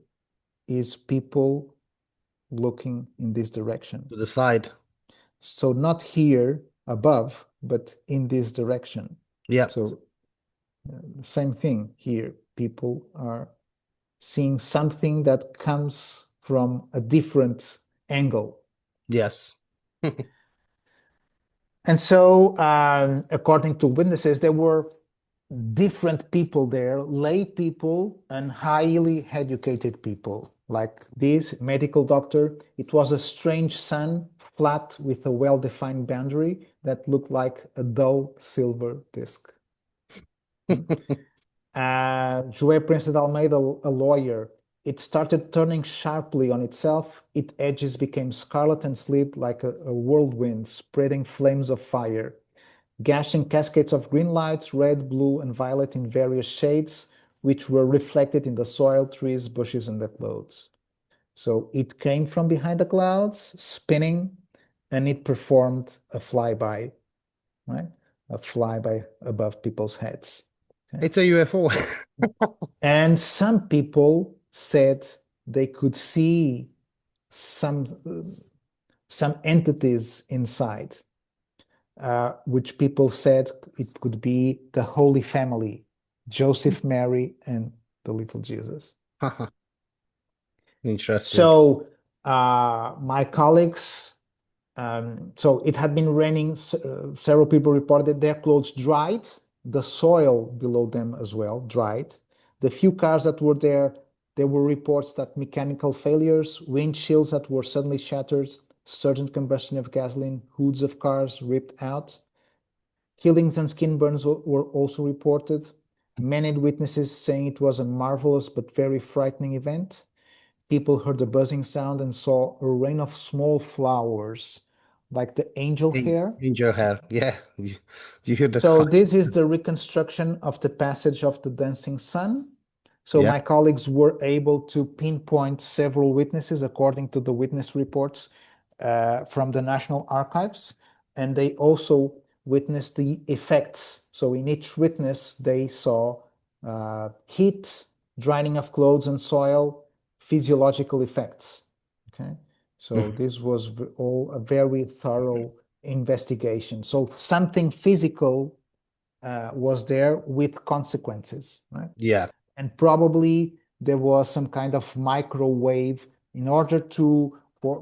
is people looking in this direction. To the side. So not here above, but in this direction. Yeah. So same thing here. People are seeing something that comes from a different angle. Yes. And so, according to witnesses, there were different people there, lay people and highly educated people, like this medical doctor. It was a strange sun, flat with a well-defined boundary that looked like a dull silver disc. Joé Prince de Almeida, a lawyer, it started turning sharply on itself. Its edges became scarlet and slid like a whirlwind, spreading flames of fire. Gashing cascades of green lights, red, blue, and violet in various shades, which were reflected in the soil, trees, bushes, and the clothes. So it came from behind the clouds, spinning, and it performed a flyby, right? fly by above people's heads. It's a UFO. And some people said they could see some entities inside, which people said it could be the Holy Family, Joseph, Mary, and the little Jesus. Interesting. So my colleagues, so it had been raining. Several people reported their clothes dried. The soil below them as well dried. The few cars that were there were reports that mechanical failures, windshields that were suddenly shattered, sudden combustion of gasoline, hoods of cars ripped out. Killings and skin burns were also reported. Many witnesses saying it was a marvelous but very frightening event. People heard a buzzing sound and saw a rain of small flowers, like the angel hair. Angel hair, yeah. You hear that? So this is the reconstruction of the passage of the dancing sun. So Yeah. my colleagues were able to pinpoint several witnesses according to the witness reports from the National Archives, and they also witnessed the effects. So in each witness, they saw heat, drying of clothes and soil, physiological effects. Okay, so this was all a very thorough investigation. So something physical was there with consequences, right? Yeah. And probably there was some kind of microwave in order to,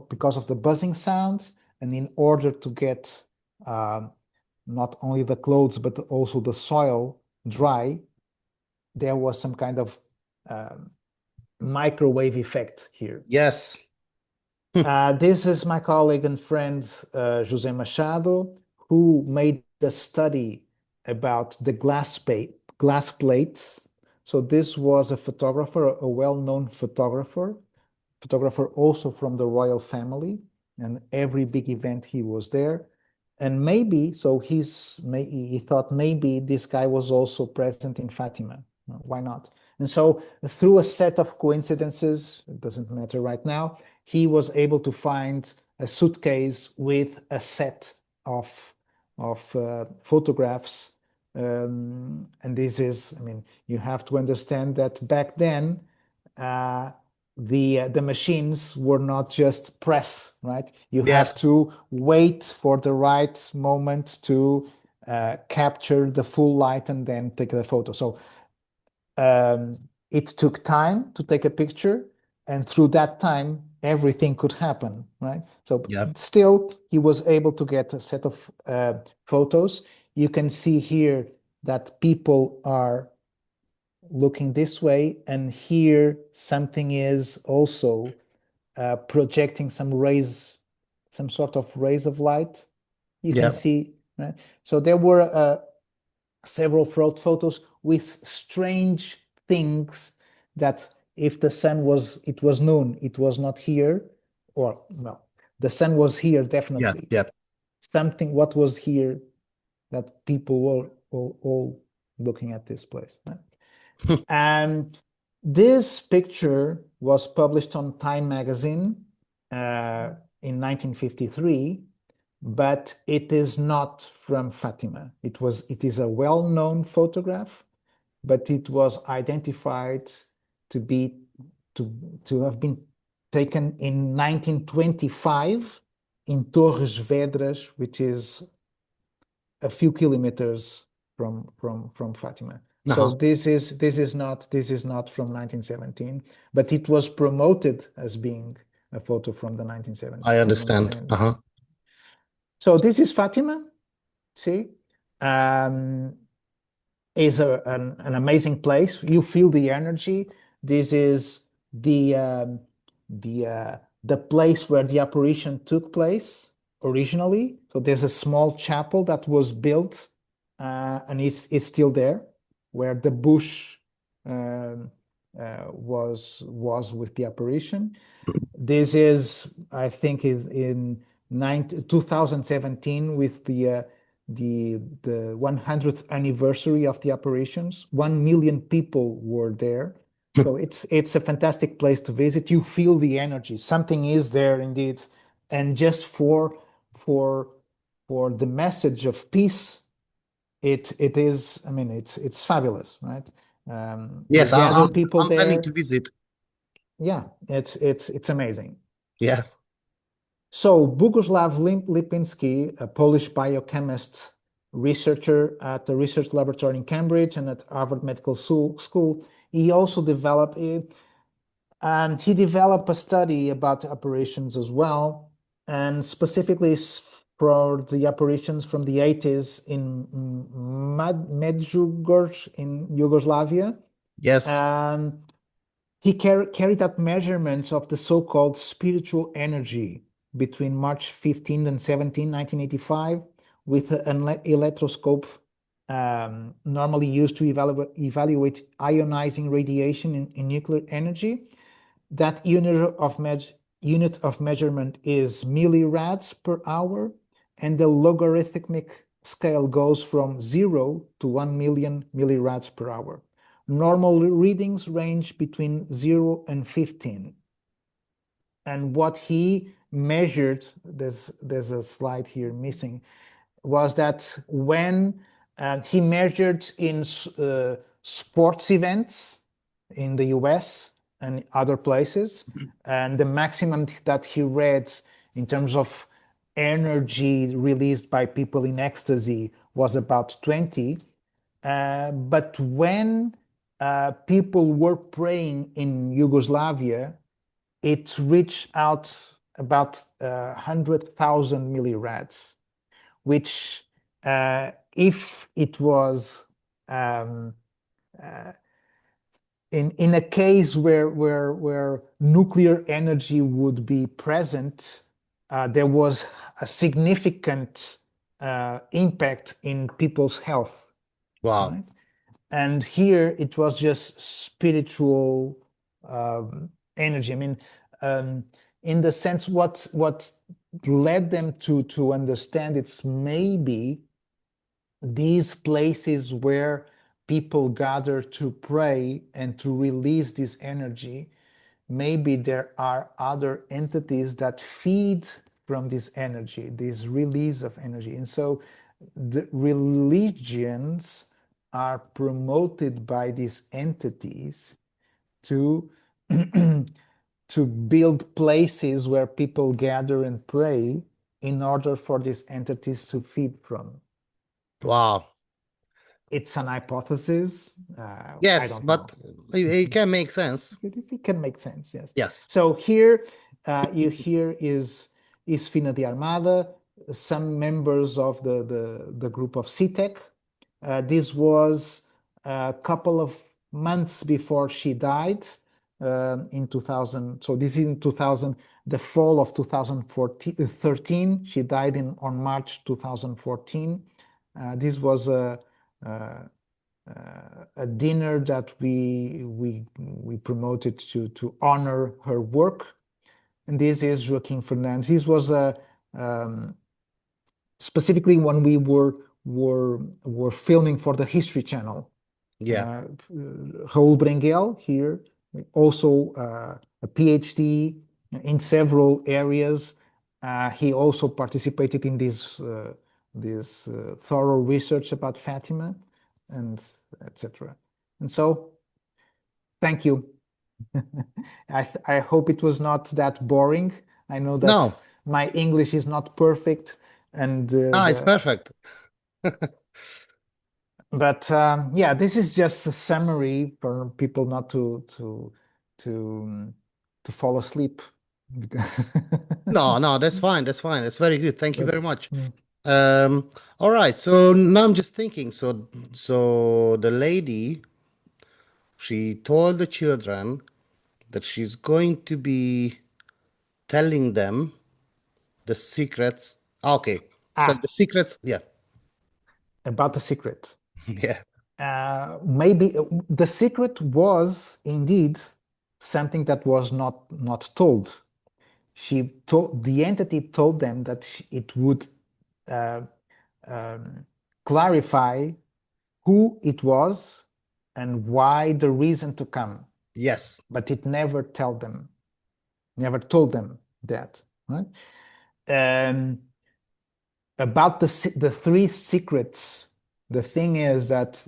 because of the buzzing sound, and in order to get not only the clothes but also the soil dry, there was some kind of microwave effect here. Yes. This is my colleague and friend José Machado, who made a study about the glass plates. So this was a photographer, a well-known photographer also from the royal family, and every big event he was there. And maybe, so he thought maybe this guy was also present in Fatima. Why not? And so through a set of coincidences, it doesn't matter right now, he was able to find a suitcase with a set of photographs. And this is, I mean, you have to understand that back then, the machines were not just press, right? You have to wait for the right moment to capture the full light and then take the photo. So it took time to take a picture, and through that time, everything could happen, right? So still, he was able to get a set of photos. You can see here that people are looking this way, and here something is also projecting some rays, some sort of rays of light. You can see, right? So there were several photos with strange things that if the sun was, it was noon, it was not here, or no, the sun was here definitely. Something, what was here, that people were all looking at this place, right? And this picture was published on Time magazine in 1953, but it is not from Fatima. It is a well-known photograph, but it was identified to have been taken in 1925 in Torres Vedras, which is a few kilometers from Fatima. So this is not from 1917, but it was promoted as being a photo from the 1970s. I understand. So this is Fatima. See, is an amazing place. You feel the energy. This is the place where the apparition took place originally. So there's a small chapel that was built, and it's still there, where the bush was with the apparition. This is, I think, in 2017 with the 100th anniversary of the apparitions. 1 million people were there. So it's a fantastic place to visit. You feel the energy. Something is there indeed. And just for the message of peace it is, I mean, it's fabulous, right? Yes, They gather people I'm planning there. to visit. Yeah, it's amazing. Yeah. So Boguslav Lipinski, a Polish biochemist, researcher at the research laboratory in Cambridge and at Harvard Medical School, he also developed a study about apparitions as well, and specifically for the apparitions from the 80s in Medjugorje in Yugoslavia. Yes. He carried out measurements of the so-called spiritual energy between March 15 and 17, 1985, with an electroscope normally used to evaluate ionizing radiation in nuclear energy. That unit of measurement is millirads per hour, and the logarithmic scale goes from 0 to 1 million millirads per hour. Normal readings range between 0 and 15. And what he measured, there's a slide here missing, was that when he measured in sports events in the US and other places, and the maximum that he read in terms of energy released by people in ecstasy was about 20. But when people were praying in Yugoslavia, it reached out about 100,000 millirads, which if it was in a case where nuclear energy would be present, there was a significant impact in people's health. Wow. Right? And here it was just spiritual energy. I mean, in the sense, what led them to understand it's maybe these places where people gather to pray and to release this energy, maybe there are other entities that feed from this energy, this release of energy. And so the religions are promoted by these entities to to build places where people gather and pray in order for these entities to feed from. Wow. It's an hypothesis. I Yes, don't but know. it can make sense. It can make sense, yes. Yes. So here, is Fina D'Armada, some members of the group of CTEC. This was a couple of months before she died in 2000. So this is in 2000, the fall of 2013. She died on March 2014. This was a dinner that we promoted to honor her work, and this is Joaquim Fernandes. This was specifically when we were filming for the History Channel. Yeah. Raul Brengel here, also a PhD in several areas. He also participated in this thorough research about Fatima, and etc. And so, thank you. I hope it was not that boring. I know that No. my English is not perfect, and It's perfect. but yeah, this is just a summary for people not to fall asleep. No, that's fine. That's fine. It's very good. Thank you very much. Mm. All right. So now I'm just thinking. So the lady, she told the children that she's going to be telling them the secrets. Okay. So the secrets. Yeah. About the secret. Yeah. Maybe the secret was indeed something that was not told. The entity told them that it would clarify who it was and why the reason to come. Yes. But it never told them that, right? About the three secrets The thing is that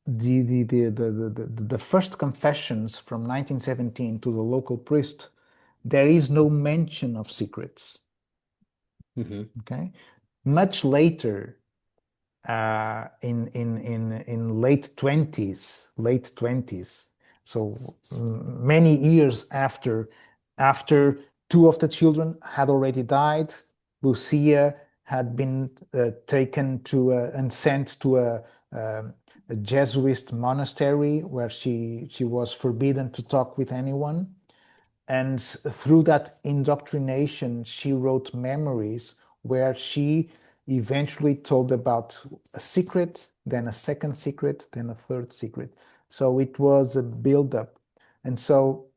the first confessions from 1917 to the local priest, there is no mention of secrets. Okay, much later, in late 20s, so many years after two of the children had already died, Lucia had been taken to and sent to a Jesuit monastery where she was forbidden to talk with anyone. And through that indoctrination, she wrote memories where she eventually told about a secret, then a second secret, then a third secret. So it was a buildup. And so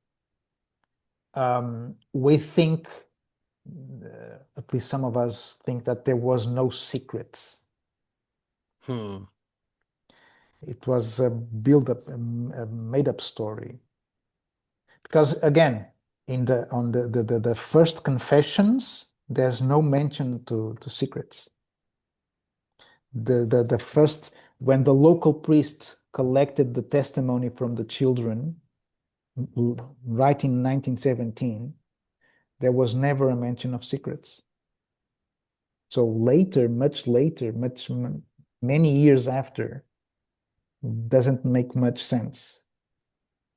we think, at least some of us think, that there was no secrets. It was a build-up, a made-up story. Because again, on the first confessions, there's no mention to secrets. The first, when the local priest collected the testimony from the children, right in 1917, there was never a mention of secrets. So later, many years after, doesn't make much sense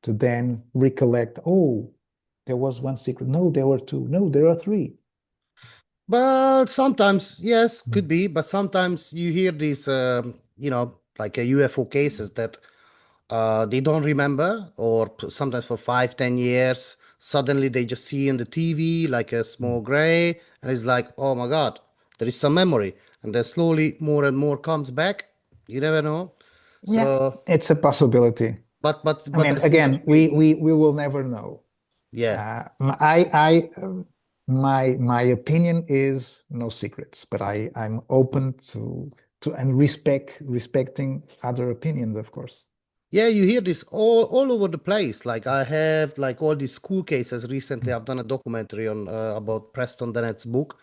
to then recollect, oh, there was one secret. No, there were two. No, there are three. But sometimes, yes, could be. But sometimes you hear these, like UFO cases that they don't remember, or sometimes for 5, 10 years, suddenly they just see in the TV like a small gray, and it's like, oh my God, there is some memory. And then slowly more and more comes back. You never know. Yeah, So, it's a possibility. but I mean, I see what again, you mean. we will never know. Yeah. My opinion is no secrets, but I'm open to and respecting other opinions, of course. Yeah, you hear this all over the place. Like I have like all these school cases. Recently, I've done a documentary on about Preston Dennett's book,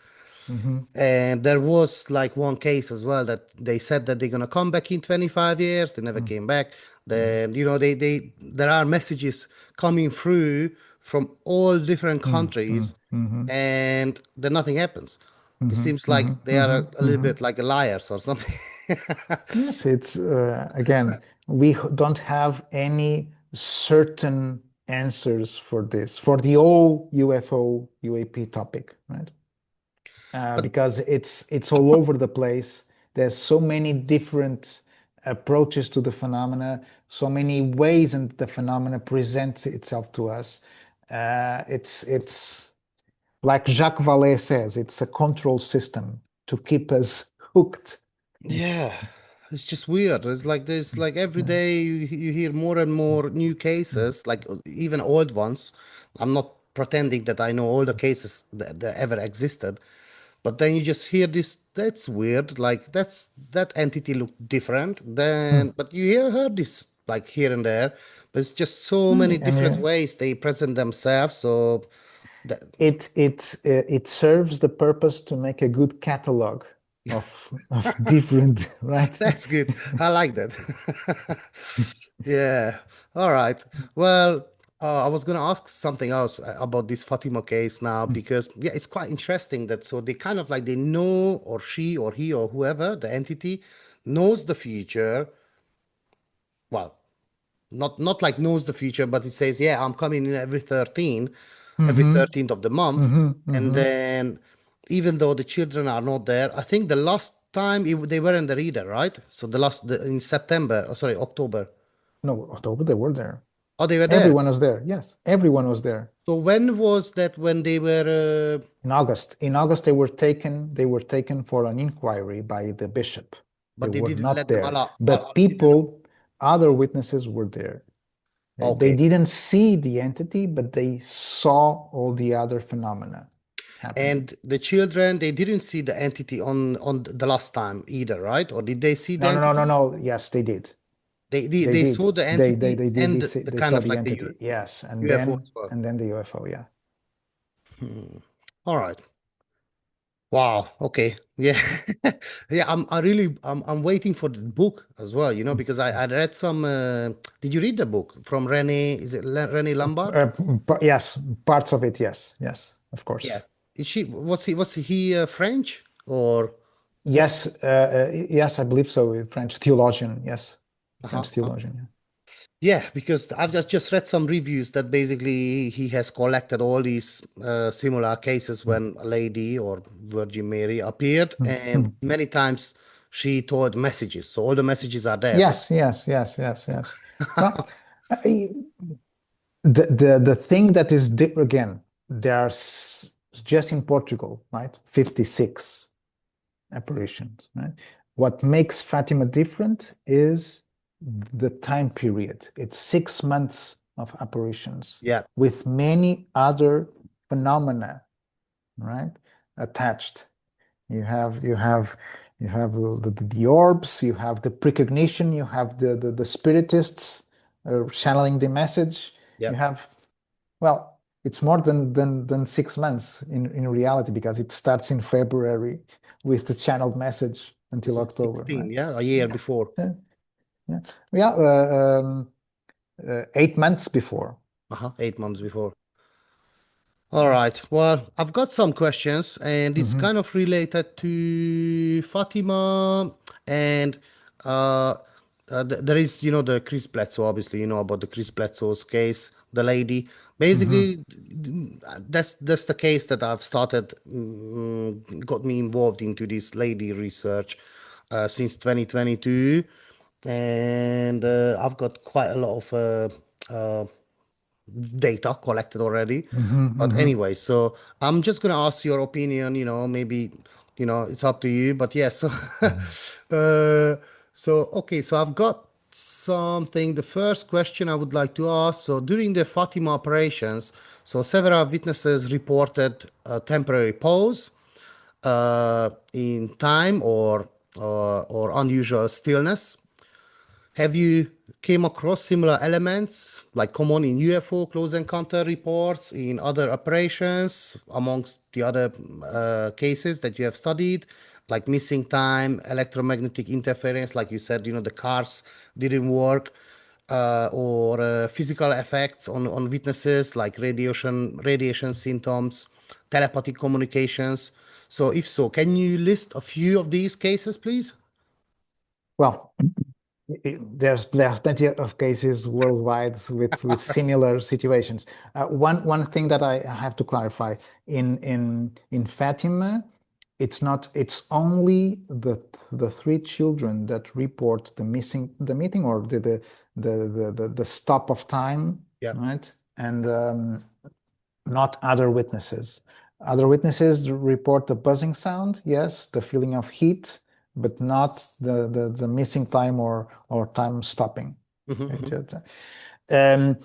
and there was like one case as well that they said that they're gonna come back in 25 years. They never came back. Then they there are messages coming through from all different countries, and then nothing happens. It seems like they are a little bit like liars or something. Yes, it's again, we don't have any certain answers for this, for the whole UFO UAP topic, right? But Because it's all over the place. There's so many different approaches to the phenomena, so many ways in the phenomena presents itself to us. It's like Jacques Vallée says, it's a control system to keep us hooked. yeah, it's just weird. It's like there's like every day you hear more and more new cases, like even old ones. I'm not pretending that I know all the cases that ever existed, but then you just hear this. That's weird. Like that entity looked different. Then, but you heard this like here and there. But it's just so many And different ways they present themselves. So that, it serves the purpose to make a good catalog of different, right? that's good. I like that. Yeah. All right. Well, I was going to ask something else about this Fatima case now because yeah, it's quite interesting that so they kind of like they know or she or he or whoever the entity knows the future. Well, not like knows the future, but it says, yeah, I'm coming in every Mm-hmm, 13th of the month, mm-hmm, and mm-hmm. then even though the children are not there, I think the last time they weren't there either, right? So in September, oh, sorry, October. No, October they were there. Oh, they were there. Everyone was there. Yes, everyone was there. So when was that when they were In August. In August they were taken for an inquiry by the bishop. They but they were didn't not let them there. allow But people, other witnesses were there. They okay. didn't see the entity, but they saw all the other phenomena happening. And the children, they didn't see the entity on the last time either, right? Or did they see the No, no, no, no, entity? no. Yes, they did. They They they did. saw the They entity did. and They the kind saw of the like the entity. Yes, UFO as well. and then the UFO. Yeah. All right. Wow. Okay. Yeah. Yeah. I'm waiting for the book as well, you know, because I read some, did you read the book from René, is it René Lombard? Uh, yes, parts of it, yes, yes, of Yeah. course. Was he French or Yes, yes, I believe so. French theologian, yes, uh-huh, French theologian. yeah, because just read some reviews that basically he has collected all these similar cases Yeah. when a lady or Virgin Mary appeared, and Mm. many times she told messages. So all the messages are there. So Yes, yes, yes, yes, yes. Well, I- the thing that is again, there's just in Portugal, right? 56 apparitions, right? What makes Fatima different is the time period. It's 6 months of apparitions yeah, with many other phenomena, right? Attached. You have the orbs, you have the precognition, you have the spiritists channeling the message. yeah. You have, well, it's more than 6 months in reality because it starts in February with the channeled message until So October, 16, right? yeah, a year before. Yeah, yeah, yeah. 8 months before. 8 months before. All right. Well, I've got some questions, and it's Hmm. kind of related to Fatima, and uh, there is, the Chris Bledsoe. Obviously, you know about the Chris Bledsoe's case, the lady. Hmm. Basically, that's the case that I've started, got me involved into this lady research since 2022, and I've got quite a lot of data collected already. Hmm. But Hmm. anyway, so I'm just gonna ask your opinion, maybe, it's up to you. But yeah, so okay, so I've got something. The first question I would like to ask, so during the Fatima operations, so several witnesses reported a temporary pause in time or unusual stillness. Have you came across similar elements like common in UFO close encounter reports in other operations amongst the other cases that you have studied, like missing time, electromagnetic interference, like you said, the cars didn't work, or physical effects on witnesses like radiation symptoms, telepathic communications. So if so, can you list a few of these cases, please? Well, there's plenty of cases worldwide with similar situations. One thing that I have to clarify in Fatima, it's only the three children that report the meeting or the stop of time, Yeah. right? And not other witnesses. Other witnesses report the buzzing sound, yes, the feeling of heat, but not the missing time or time stopping. Mhm, Um,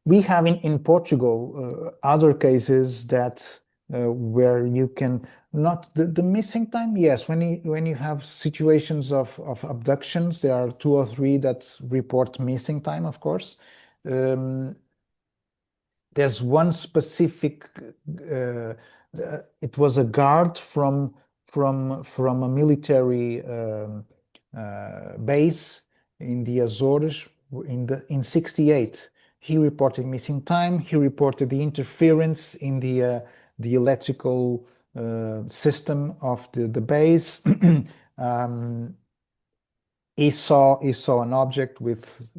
we have in Portugal other cases that where you can not the missing time. Yes, when you have situations of abductions, there are two or three that report missing time, of course. Um, there's one specific. It was a guard from a military base in the Azores in '68. He reported missing time. He reported the interference in the electrical system of the base. um, he saw an object with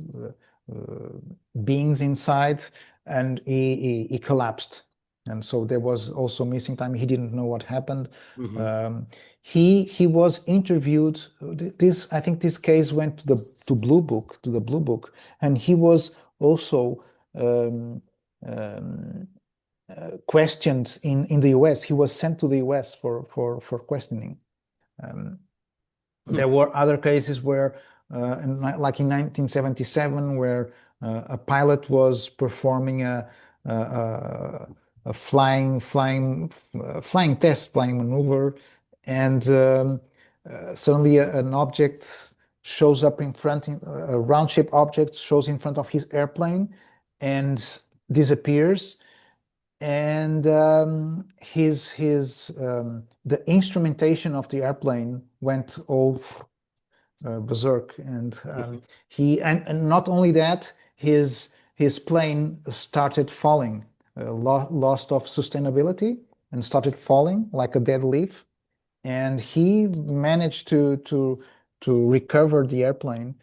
beings inside, and he collapsed. And so there was also missing time. He didn't know what happened. mhm. Um, he was interviewed. This I think this case went to the Blue Book, and he was also um, um, questioned in the US. He was sent to the US for questioning. Um, Hmm. there were other cases where, like in 1977, where a pilot was performing a flying test, flying maneuver, and suddenly an object shows up in front, a round-shaped object shows in front of his airplane and disappears. and the instrumentation of the airplane went all berserk, and and not only that, his plane started falling, lost of sustainability, and started falling like a dead leaf. And he managed to recover the airplane.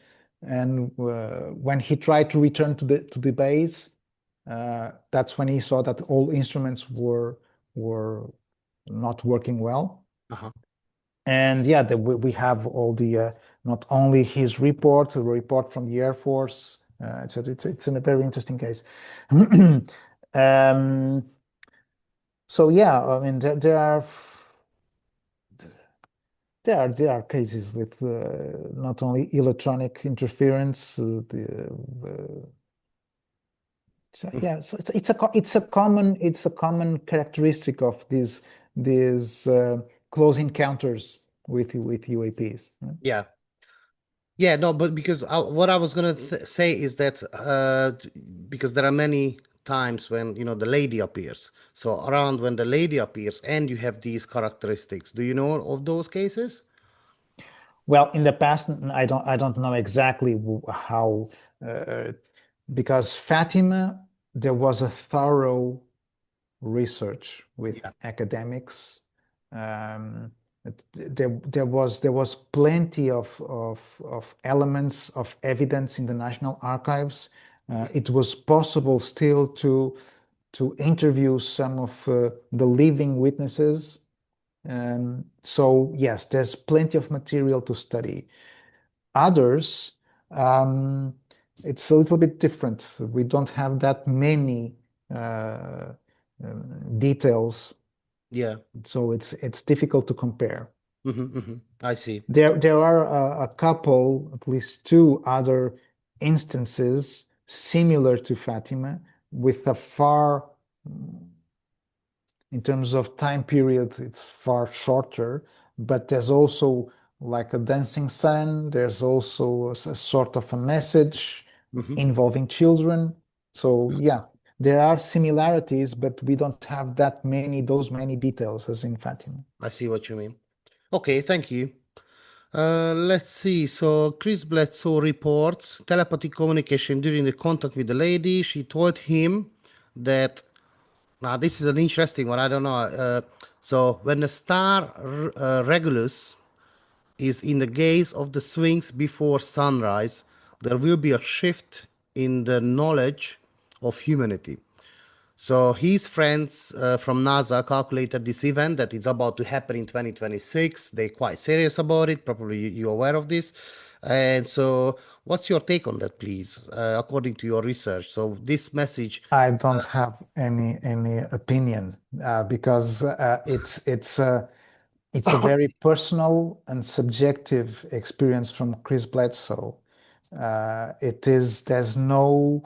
And when he tried to return to the base, that's when he saw that all instruments were not working well. And yeah, we have all the not only his report, a report from the Air Force. It's a very interesting case. So yeah, I mean there are cases with not only electronic interference. Yeah, so it's a common characteristic of these close encounters with UAPs. Yeah. Yeah, no, but because what I was gonna say is that because there are many times when the lady appears. So around when the lady appears and you have these characteristics, do you know of those cases? Well, in the past, I don't know exactly how, because Fatima, there was a thorough research with academics. There was plenty of elements of evidence in the National Archives. It was possible still to interview some of the living witnesses. So yes, there's plenty of material to study. Others, it's a little bit different. We don't have that many details, Yeah. so it's difficult to compare. I see. There are a couple, at least two other instances similar to Fatima, with a far, in terms of time period, it's far shorter, but there's also like a dancing sun. There's also a sort of a message involving children. So yeah, there are similarities, but we don't have those many details as in Fatima. I see what you mean. Okay, thank you. Let's see. So Chris Bledsoe reports telepathic communication during the contact with the lady. She told him that. Now this is an interesting one. I don't know. So when the star Regulus is in the gaze of the Sphinx before sunrise, there will be a shift in the knowledge of humanity. So his friends from NASA calculated this event that it's about to happen in 2026. They're quite serious about it. Probably you're aware of this. And so what's your take on that, please, according to your research? So this message. I don't have any opinion because it's a very personal and subjective experience from Chris Bledsoe. There's no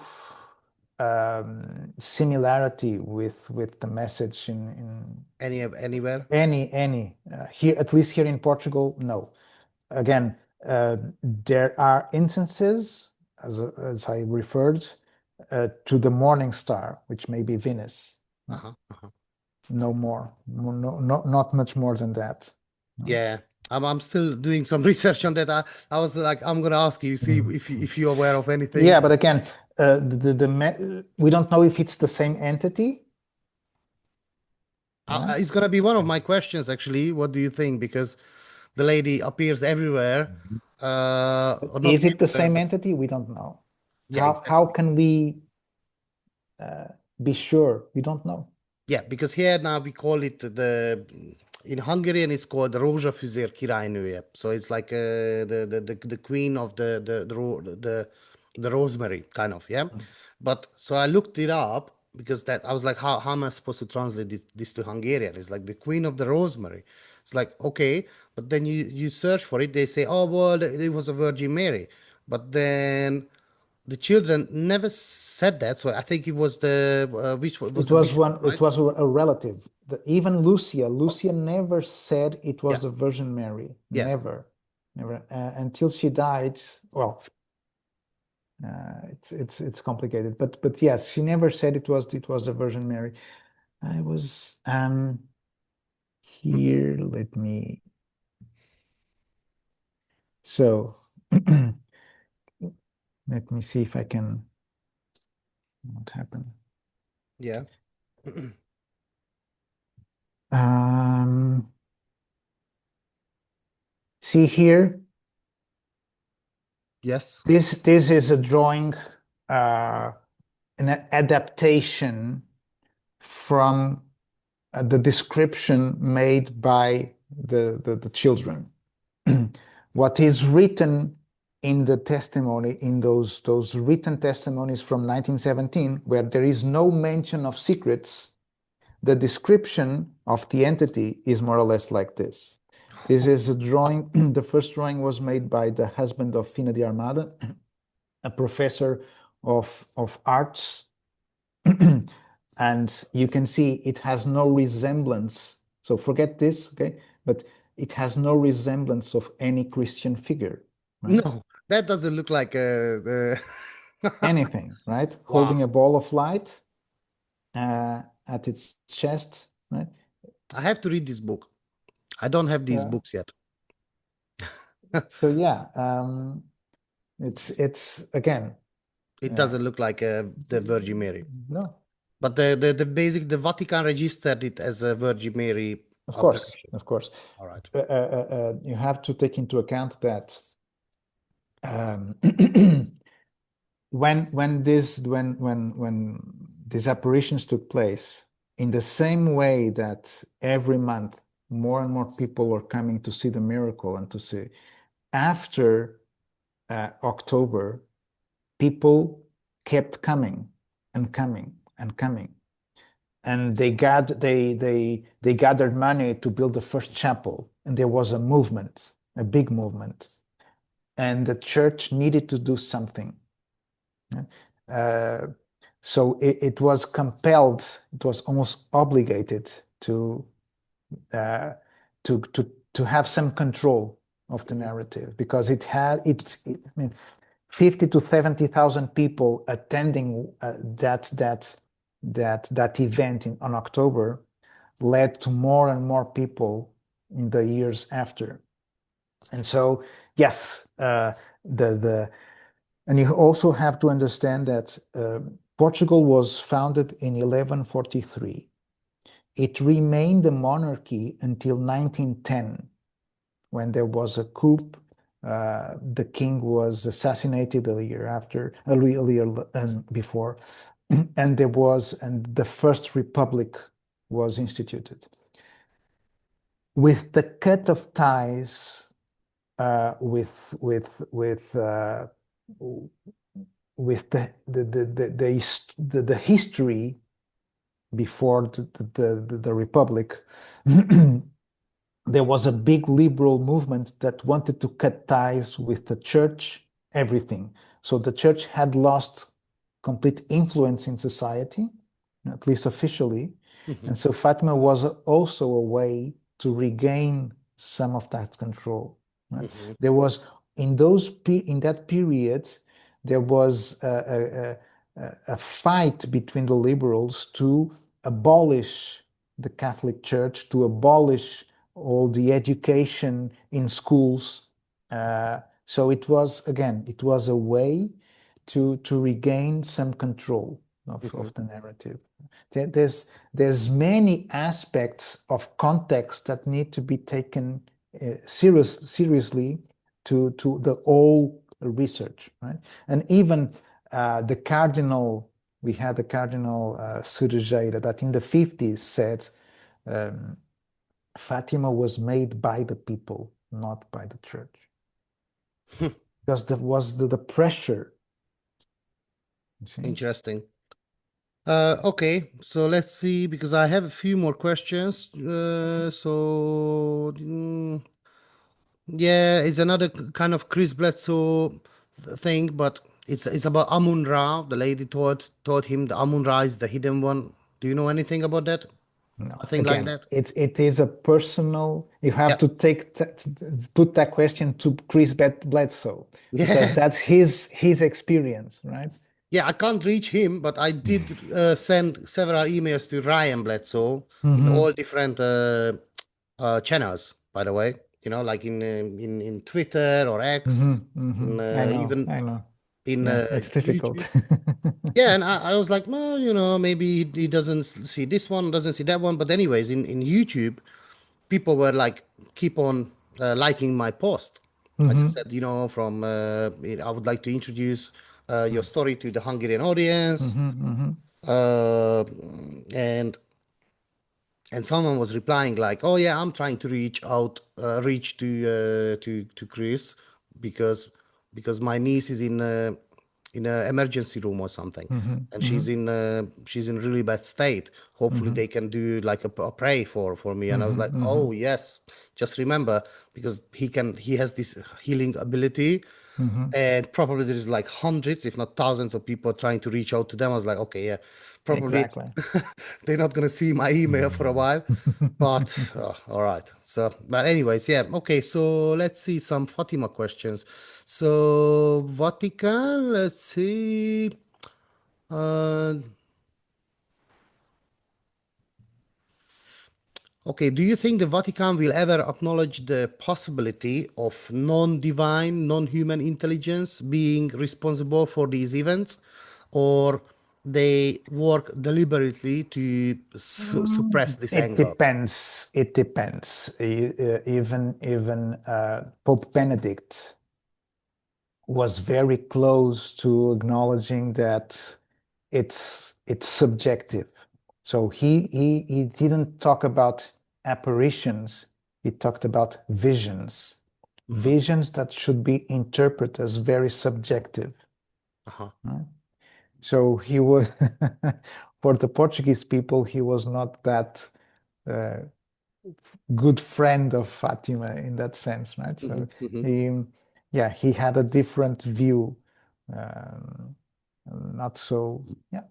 similarity with the message in anywhere. Here, at least here in Portugal, no. Again, there are instances, as I referred, to the morning star, which may be Venus. No more, not much more than that. Yeah, I'm still doing some research on that. I was like, I'm gonna ask you, see if you're aware of anything. Yeah, but again, we don't know if it's the same entity. It's gonna be one of my questions, actually. What do you think? Because the lady appears everywhere. Is it the same entity? We don't know. Yeah, how can we be sure? We don't know. Yeah, because here now we call it in Hungarian it's called Rózsa Füzér királynője. So it's like the queen of the rosemary kind of, yeah. But so I looked it up because I was like, how am I supposed to translate this to Hungarian? It's like the queen of the rosemary. It's like, okay, but then you search for it, they say, oh well, it was a Virgin Mary, but then the children never said that, so I think it was which was it was one. Right? It was a relative. Even Lucia never said it was the Virgin Mary. Yeah. Never until she died. Well, it's complicated, but yes, she never said it was the Virgin Mary. I was here. Let me. So let me see if I can. What happened? Yeah. See here. Yes. This is a drawing, an adaptation from the description made by the children. What is written in the testimony, in those written testimonies from 1917, where there is no mention of secrets, the description of the entity is more or less like this. This is a drawing. The first drawing was made by the husband of Fina D'Armada, a professor of arts. And you can see it has no resemblance. So forget this, okay? But it has no resemblance of any Christian figure, right? No, that doesn't look like Anything, right? Wow. Holding a ball of light at its chest, right? I have to read this book. I don't have these Yeah. books yet. So yeah, it's again, It doesn't look like the Virgin Mary. no, But the basic, the Vatican registered it as a Virgin Mary of course, apparition. of course. All right. You have to take into account that when these apparitions took place, in the same way that every month more and more people were coming to see the miracle and to see, after October, people kept coming and coming and coming, and they gathered money to build the first chapel, and there was a movement, a big movement, and the church needed to do something. So it was compelled, it was almost obligated to have some control of the narrative, because I mean, 50 to 70,000 people attending that event on October led to more and more people in the years after. And so, yes, and you also have to understand that Portugal was founded in 1143. It remained a monarchy until 1910, when there was a coup. The king was assassinated a year before, and the first republic was instituted. With the cut of ties with the history before the republic, there was a big liberal movement that wanted to cut ties with the church, everything. So the church had lost complete influence in society, at least officially. And so Fatima was also a way to regain some of that control. Right? There was, in that period, there was a fight between the liberals to abolish the Catholic Church, to abolish all the education in schools. So it was a way to regain some control of the narrative. There's many aspects of context that need to be taken seriously to the whole research, right? And even we had the Cardinal Cerejeira that in the 50s said Fatima was made by the people, not by the church. Because there was the pressure. Interesting. Okay, so let's see, because I have a few more questions. Yeah, it's another kind of Chris Bledsoe thing, but it's about Amun-Ra. The lady taught him the Amun-Ra is the hidden one. Do you know anything about that? No, A thing like that? It is a personal. You have to put that question to Chris Bledsoe, because that's his experience, right? Yeah, I can't reach him, but I did send several emails to Ryan Bledsoe in all different channels, by the way. You know, like in Twitter or X, in, even I know. in Yeah, it's YouTube. difficult. Yeah, and I was like, well, you know, maybe he doesn't see this one, doesn't see that one. But anyways, in YouTube, people were like, keep on liking my post. I just said, you know, I would like to introduce your story to the Hungarian audience. Uh, and someone was replying like, "Oh yeah, I'm trying to reach to Chris because my niece is in a emergency room or something, and she's in really bad state. Hopefully they can do like a pray for me." And I was like, "Oh yes, just remember because he has this healing ability." And probably there's like hundreds, if not thousands, of people trying to reach out to them. I was like, okay, yeah, probably Exactly. they're not gonna see my email for a while, but all right. So, but anyways, yeah, okay. So let's see some Fatima questions. So Vatican, let's see. Uh, okay, do you think the Vatican will ever acknowledge the possibility of non-divine, non-human intelligence being responsible for these events, or they work deliberately to suppress this It angle? depends. It depends. Even Pope Benedict was very close to acknowledging that it's subjective. So he didn't talk about apparitions. He talked about visions, visions that should be interpreted as very subjective. Uh-huh. So he was, for the Portuguese people, he was not that uh, good friend of Fatima in that sense, right? So he, yeah, he had a different view, um, not so, yeah.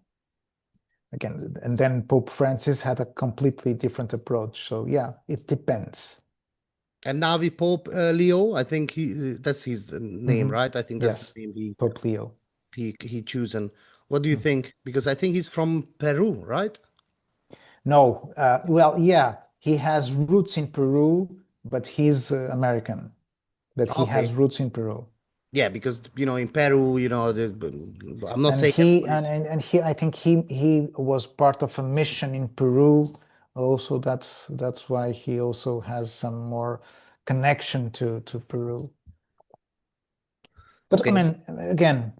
Again, and then Pope Francis had a completely different approach. So yeah, it depends. And now we Pope Leo, I think that's his name, right? I think that's the Yes, name Pope Leo. he chosen. What do you think? Because I think he's from Peru, right? No, well, yeah, he has roots in Peru, but he's American. But he has Okay. roots in Peru. Yeah, because you know in Peru, you know, I'm not And saying he everybody's. and he I think he was part of a mission in Peru. Also, that's why he also has some more connection to Peru. But I Okay. mean, again,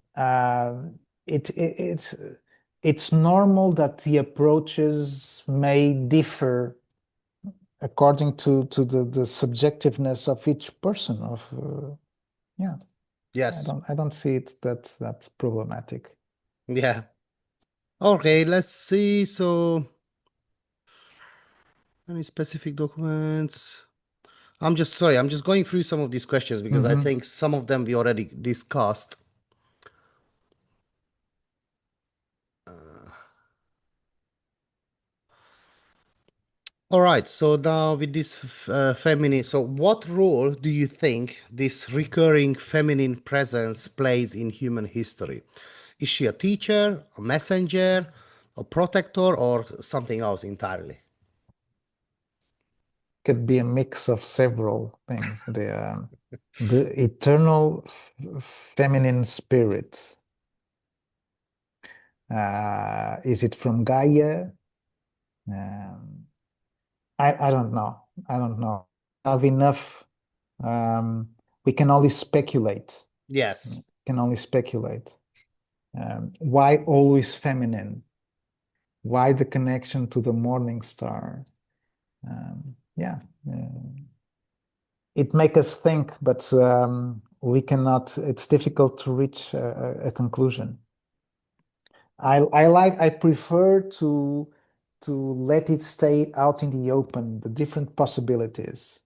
it's it's normal that the approaches may differ according to the subjectiveness of each person. Of yeah, Yes. I don't see it that's problematic. Yeah. Okay. Let's see. So, any specific documents? I'm just sorry. I'm just going through some of these questions because I think some of them we already discussed. All right, so now with this feminine, so what role do you think this recurring feminine presence plays in human history? Is she a teacher, a messenger, a protector, or something else entirely? Could be a mix of several things. The eternal feminine spirit. Is it from Gaia? Um, I don't know. I don't know. Have enough. Um, we can only speculate. Yes, Can only speculate. Why always feminine? Why the connection to the morning star? Yeah, it makes us think, but we cannot. It's difficult to reach a conclusion. I prefer to let it stay out in the open, the different possibilities.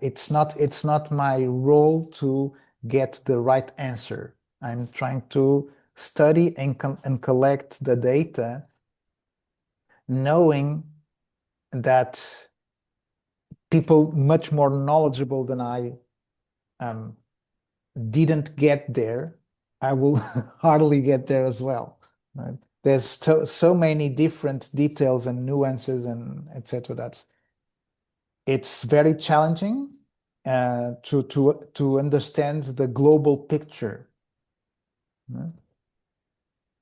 It's not my role to get the right answer. I'm trying to study and collect the data, knowing that people much more knowledgeable than I didn't get there. I will hardly get there as well. Right? There's so many different details and nuances and etc. That's it's very challenging to understand the global picture. Right?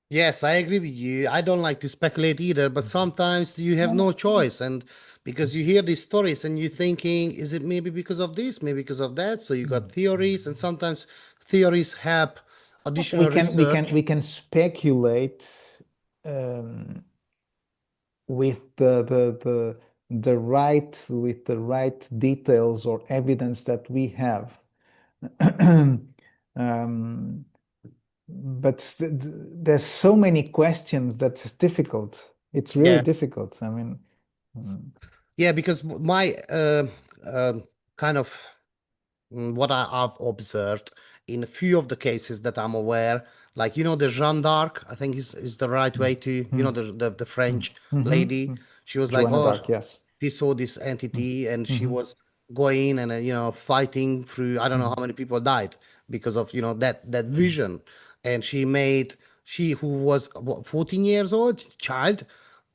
Yes, I agree with you. I don't like to speculate either, but sometimes you have no choice. And because you hear these stories and you're thinking, is it maybe because of this, maybe because of that? So you got theories, and sometimes theories help additional research. We can speculate um, with the right details or evidence that we have. um, but there's so many questions that's difficult. It's really Yeah. difficult. I mean, mm, Yeah, because my kind of what I've observed in a few of the cases that I'm aware, like the Jeanne d'Arc, I think is the right way to, mm, the French lady. mhm. She was like, Joanna oh, d'Arc, yes. she saw this Mm, entity and she mhm, was going and fighting through. I don't know how mhm, many people died because of that vision. And she who was what, 14 years old child,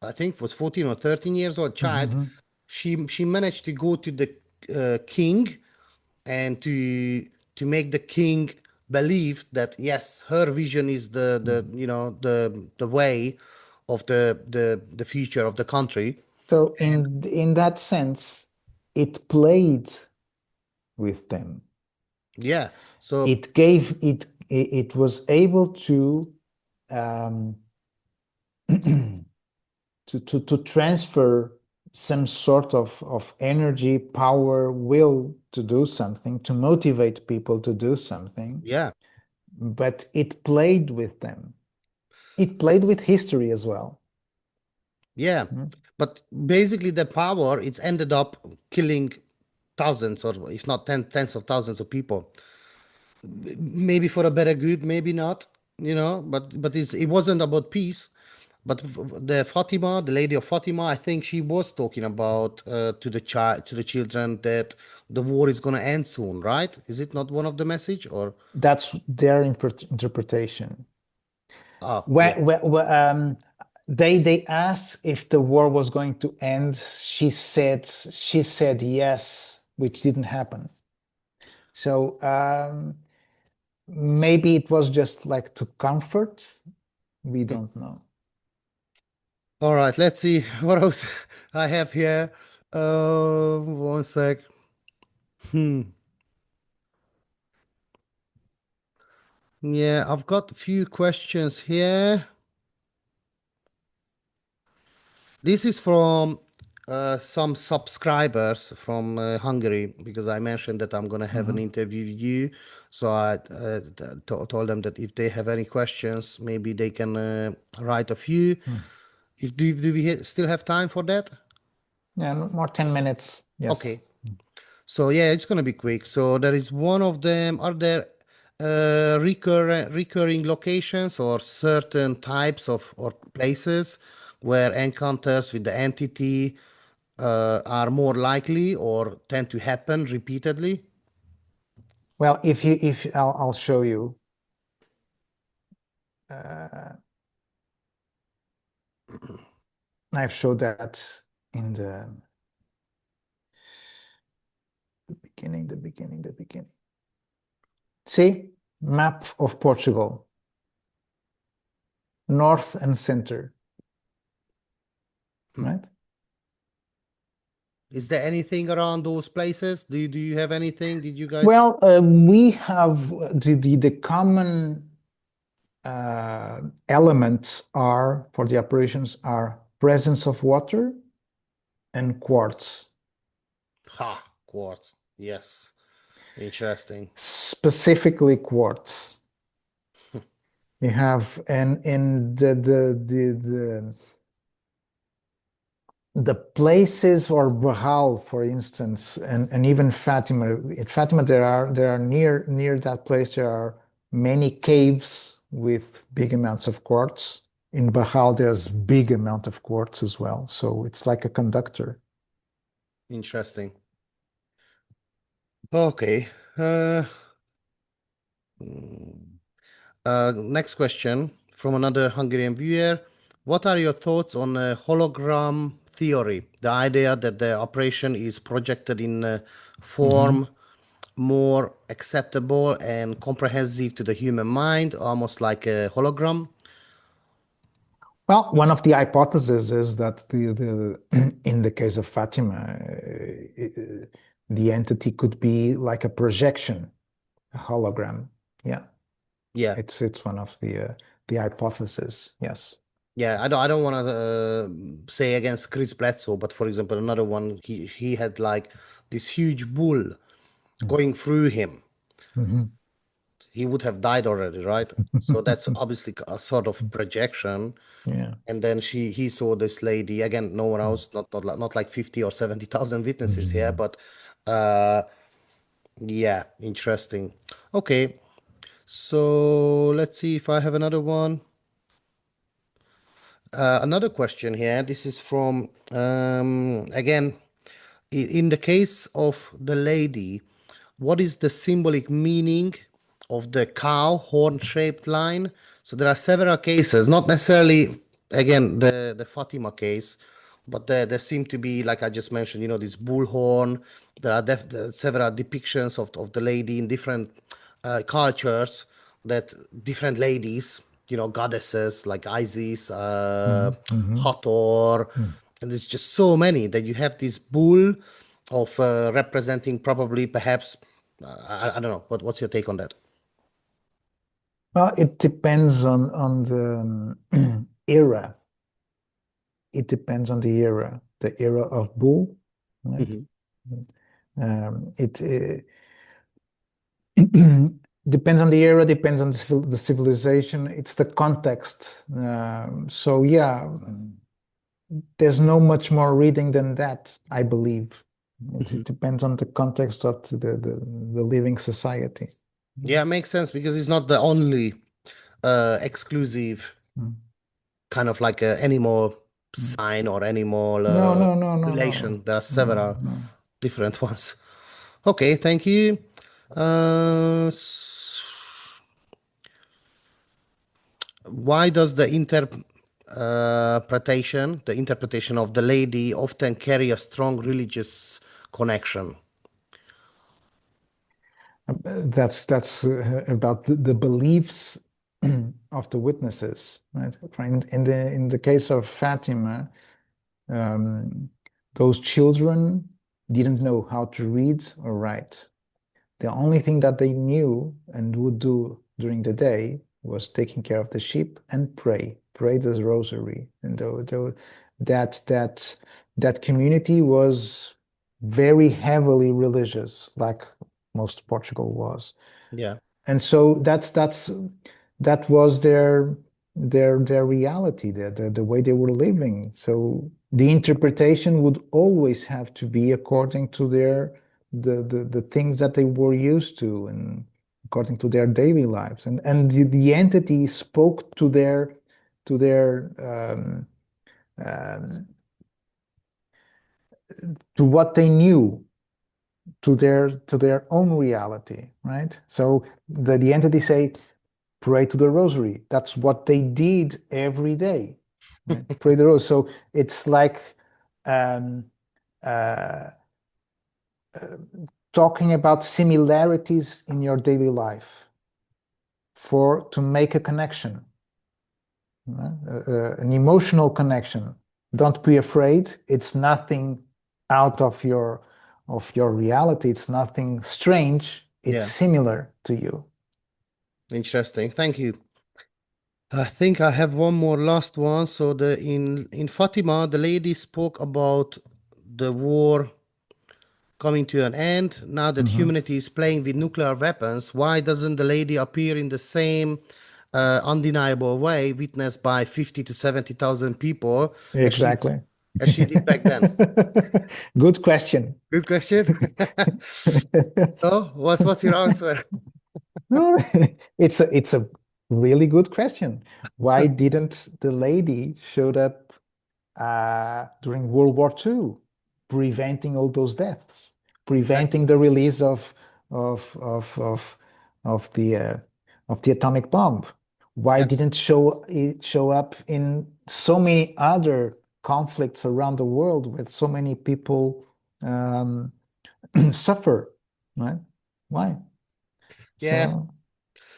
I think was 14 or 13 years old child. mhm. She managed to go to the king and to make the king believe that yes, her vision is the way of the future of the country. So And in that sense, it played with them. yeah, so It gave it was able to um, to transfer some sort of energy, power, will to do something, to motivate people to do something, yeah, but it played with them. It played with history as well. yeah, Mm. but basically the power it's ended up killing thousands or if not tens of thousands of people, maybe for a better good, maybe not, but it wasn't about peace. But the Fatima, the lady of Fatima, I think she was talking about to the children that the war is going to end soon, right? Is it not one of the message or That's their interpretation. yeah, They asked if the war was going to end. She said yes, which didn't happen. So maybe it was just like to comfort. We don't know. all right, let's see what else I have here. One sec. Hmm. Yeah, I've got a few questions here. This is from some subscribers from Hungary because I mentioned that I'm going to have an Mhm. interview with you. So I told them that if they have any questions, maybe they can write a few. Mm. If do we still have time for that? Yeah, more 10 minutes. Yes. Okay. So yeah, it's gonna be quick. So there is one of them. Are there recurring locations or certain types of or places where encounters with the entity are more likely or tend to happen repeatedly? Well, if I'll show you. Uh, I've showed that in the beginning. See, map of Portugal, north and center, Hmm. right? Is there anything around those places? Do you have anything? Did you guys? Well, we have the common elements are for the operations are presence of water and quartz. Ha, quartz. Yes, interesting. Specifically quartz. You have and in the places or Bahal, for instance, and even Fatima. In Fatima, there are near that place there are many caves with big amounts of quartz. In Bahal, there's big amount of quartz as well, so it's like a conductor. Interesting. Okay. Uh, hmm. Next question from another Hungarian viewer. What are your thoughts on hologram theory? The idea that the operation is projected in a form more acceptable and comprehensive to the human mind, almost like a hologram. Well, one of the hypotheses is that in the case of Fatima, the entity could be like a projection, a hologram. Yeah, Yeah, it's one of the hypotheses. Yes. yeah. I don't want to say against Chris Bledsoe, but for example, another one, he had like this huge bull going through him. Mhm. He would have died already, right? So that's obviously a sort of projection. Yeah. And then he saw this lady again. No one else, not like 50 or 70,000 witnesses here, but yeah, interesting. Okay, so let's see if I have another one. Another question here. This is from again, in the case of the lady, what is the symbolic meaning of the cow horn-shaped line? So there are several cases, not necessarily again the Fatima case, but there seem to be, like I just mentioned, this bullhorn. There are several depictions of the lady in different cultures, that different ladies, goddesses like Isis, Mhm. Hathor, and there's just so many that you have this bull of representing probably perhaps I don't know. What's your take on that? Well, it depends on the era. It depends on the era of bull, right? Mhm. It depends on the era, depends on the civilization. It's the context. So yeah, there's no much more reading than that, I believe. It depends on the context of the living society. Yeah, it makes sense because it's not the only exclusive Mm. kind of like a animal sign or animal No, no, no, no, no, relation. There are no, several no. different ones. Okay, thank you. Uh, why does the interpretation of the lady often carry a strong religious connection? That's about the beliefs of the witnesses, right? In the case of Fatima, um, those children didn't know how to read or write. The only thing that they knew and would do during the day was taking care of the sheep and pray the rosary. And that community was very heavily religious, like most Portugal was. Yeah. And so that was their reality, the way they were living. So the interpretation would always have to be according to the things that they were used to and according to their daily lives. And the entity spoke to their um, to what they knew, to their own reality, right? So the entity say, pray to the rosary. That's what they did every day, right? Pray the rosary. So it's like um, uh, talking about similarities in your daily life to make a connection, an emotional connection. Don't be afraid. It's nothing out of your reality. It's nothing strange. It's Yeah. similar to you. Interesting. Thank you. I think I have one more last one. So in Fatima, the lady spoke about the war coming to an end. Now that Mhm. humanity is playing with nuclear weapons, why doesn't the lady appear in the same undeniable way, witnessed by 50 to 70,000 people as Exactly. she did back then? Good question. Good question. So, what's your answer? No, it's a really good question. Why didn't the lady showed up during World War II, preventing all those deaths, preventing the release of of of of of the atomic bomb? Why didn't it show up in so many other conflicts around the world with so many people suffer, right? Why? Yeah. So,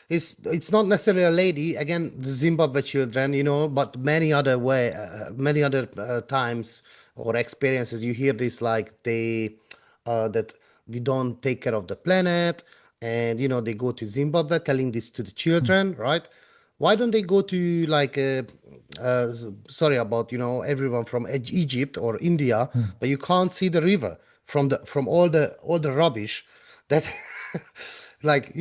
It's not necessarily a lady, again, the Zimbabwe children, but many other times or experiences you hear this, like that we don't take care of the planet, and they go to Zimbabwe telling this to the children, right? Why don't they go to, like, sorry about everyone from Egypt or India, but you can't see the river from all the rubbish that like,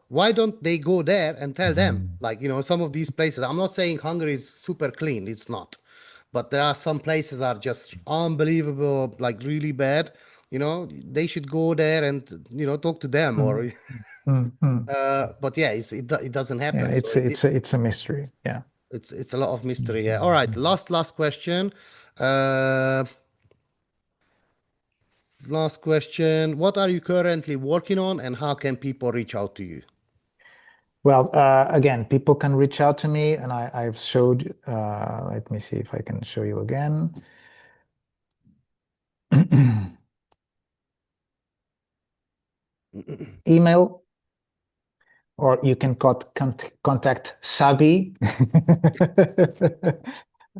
why don't they go there and tell them, like, some of these places, I'm not saying Hungary is super clean, it's not, but there are some places are just unbelievable, like really bad. They should go there and talk to them, or but yeah, it doesn't yeah, happen. So it's a mystery. Yeah. it's a lot of mystery here. All right, last question. uh Last question. What are you currently working on, and how can people reach out to you? Well, again, people can reach out to me, and I've showed, let me see if I can show you again. Email, or you can contact Sabi,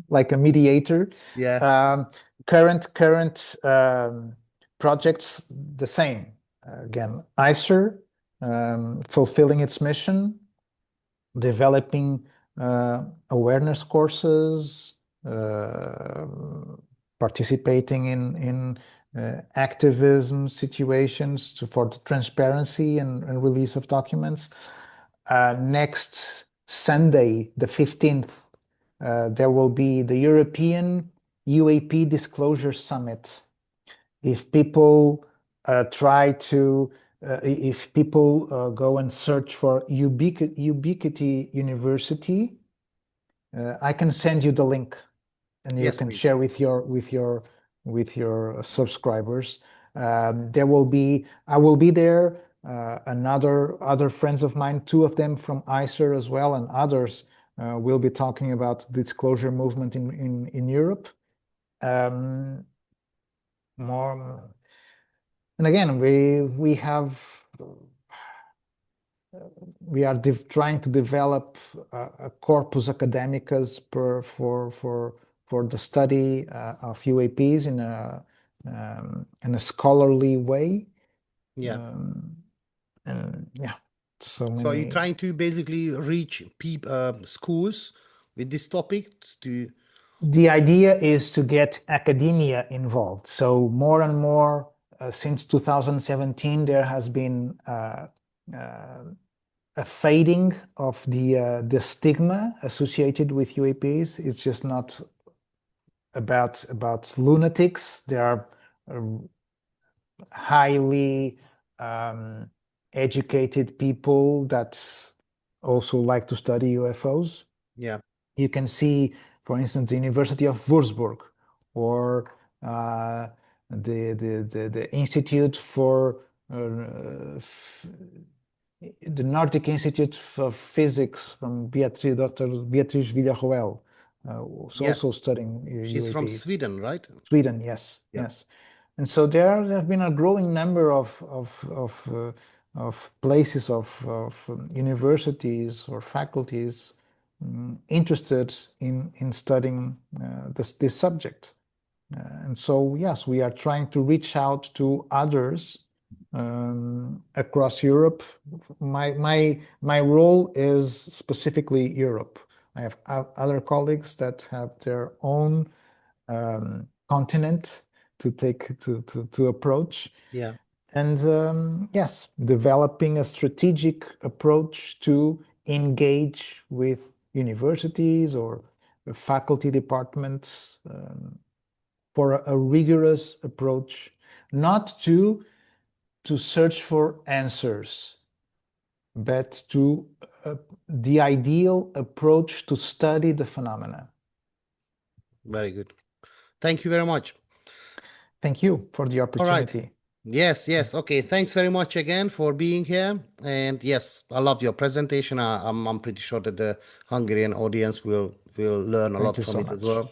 like a mediator. Yeah. Current projects, the same. Again, ICER, fulfilling its mission, developing awareness courses, participating in activism situations for the transparency and release of documents. Next Sunday, the 15th, there will be the European UAP Disclosure Summit. If people if people go and search for Ubiquity University, I can send you the link, and you Yes, can please. share with your subscribers. I will be there. Other friends of mine, two of them from ICER as well, and others will be talking about the disclosure movement in Europe. More, and again, we are trying to develop a corpus academicus for the study of UAPs in a scholarly way. Yeah. And yeah, so So are you many. trying to basically reach schools with this topic to? The idea is to get academia involved. So more and more, since 2017, there has been a fading of the stigma associated with UAPs. It's just not about lunatics. There are highly educated people that also like to study UFOs. Yeah. You can see, for instance, the University of Würzburg, or the Institute for the Nordic Institute of Physics from Dr. Beatriz Villarroel, who's also Yes. studying She's from UAPs. Sweden, right? Sweden, yes, Yeah. yes. And so there have been a growing number of places, of universities or faculties interested in studying this subject. And so, yes, we are trying to reach out to others across Europe. My role is specifically Europe. I have other colleagues that have their own continent to approach. Yeah. And yes, developing a strategic approach to engage with universities or faculty departments for a rigorous approach, not to search for answers, but to the ideal approach to study the phenomena. Very good. Thank you very much. Thank you for the All right. opportunity. Yes. Okay. Thanks very much again for being here. And yes, I love your presentation. I'm pretty sure that the Hungarian audience will learn a lot you from so it as much. well.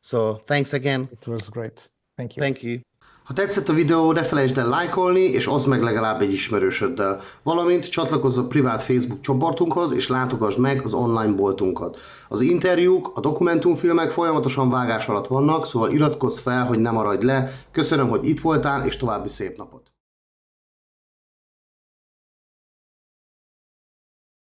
So thanks again. It was great. Thank you. Thank you. Ha tetszett a videó, ne felejtsd el lájkolni, és oszd meg legalább egy ismerősöddel. Valamint csatlakozz a privát Facebook csoportunkhoz, és látogassd meg az online boltunkat. Az interjúk, a dokumentumfilmek folyamatosan vágás alatt vannak, szóval iratkozz fel, hogy ne maradj le. Köszönöm, hogy itt voltál, és további szép napot!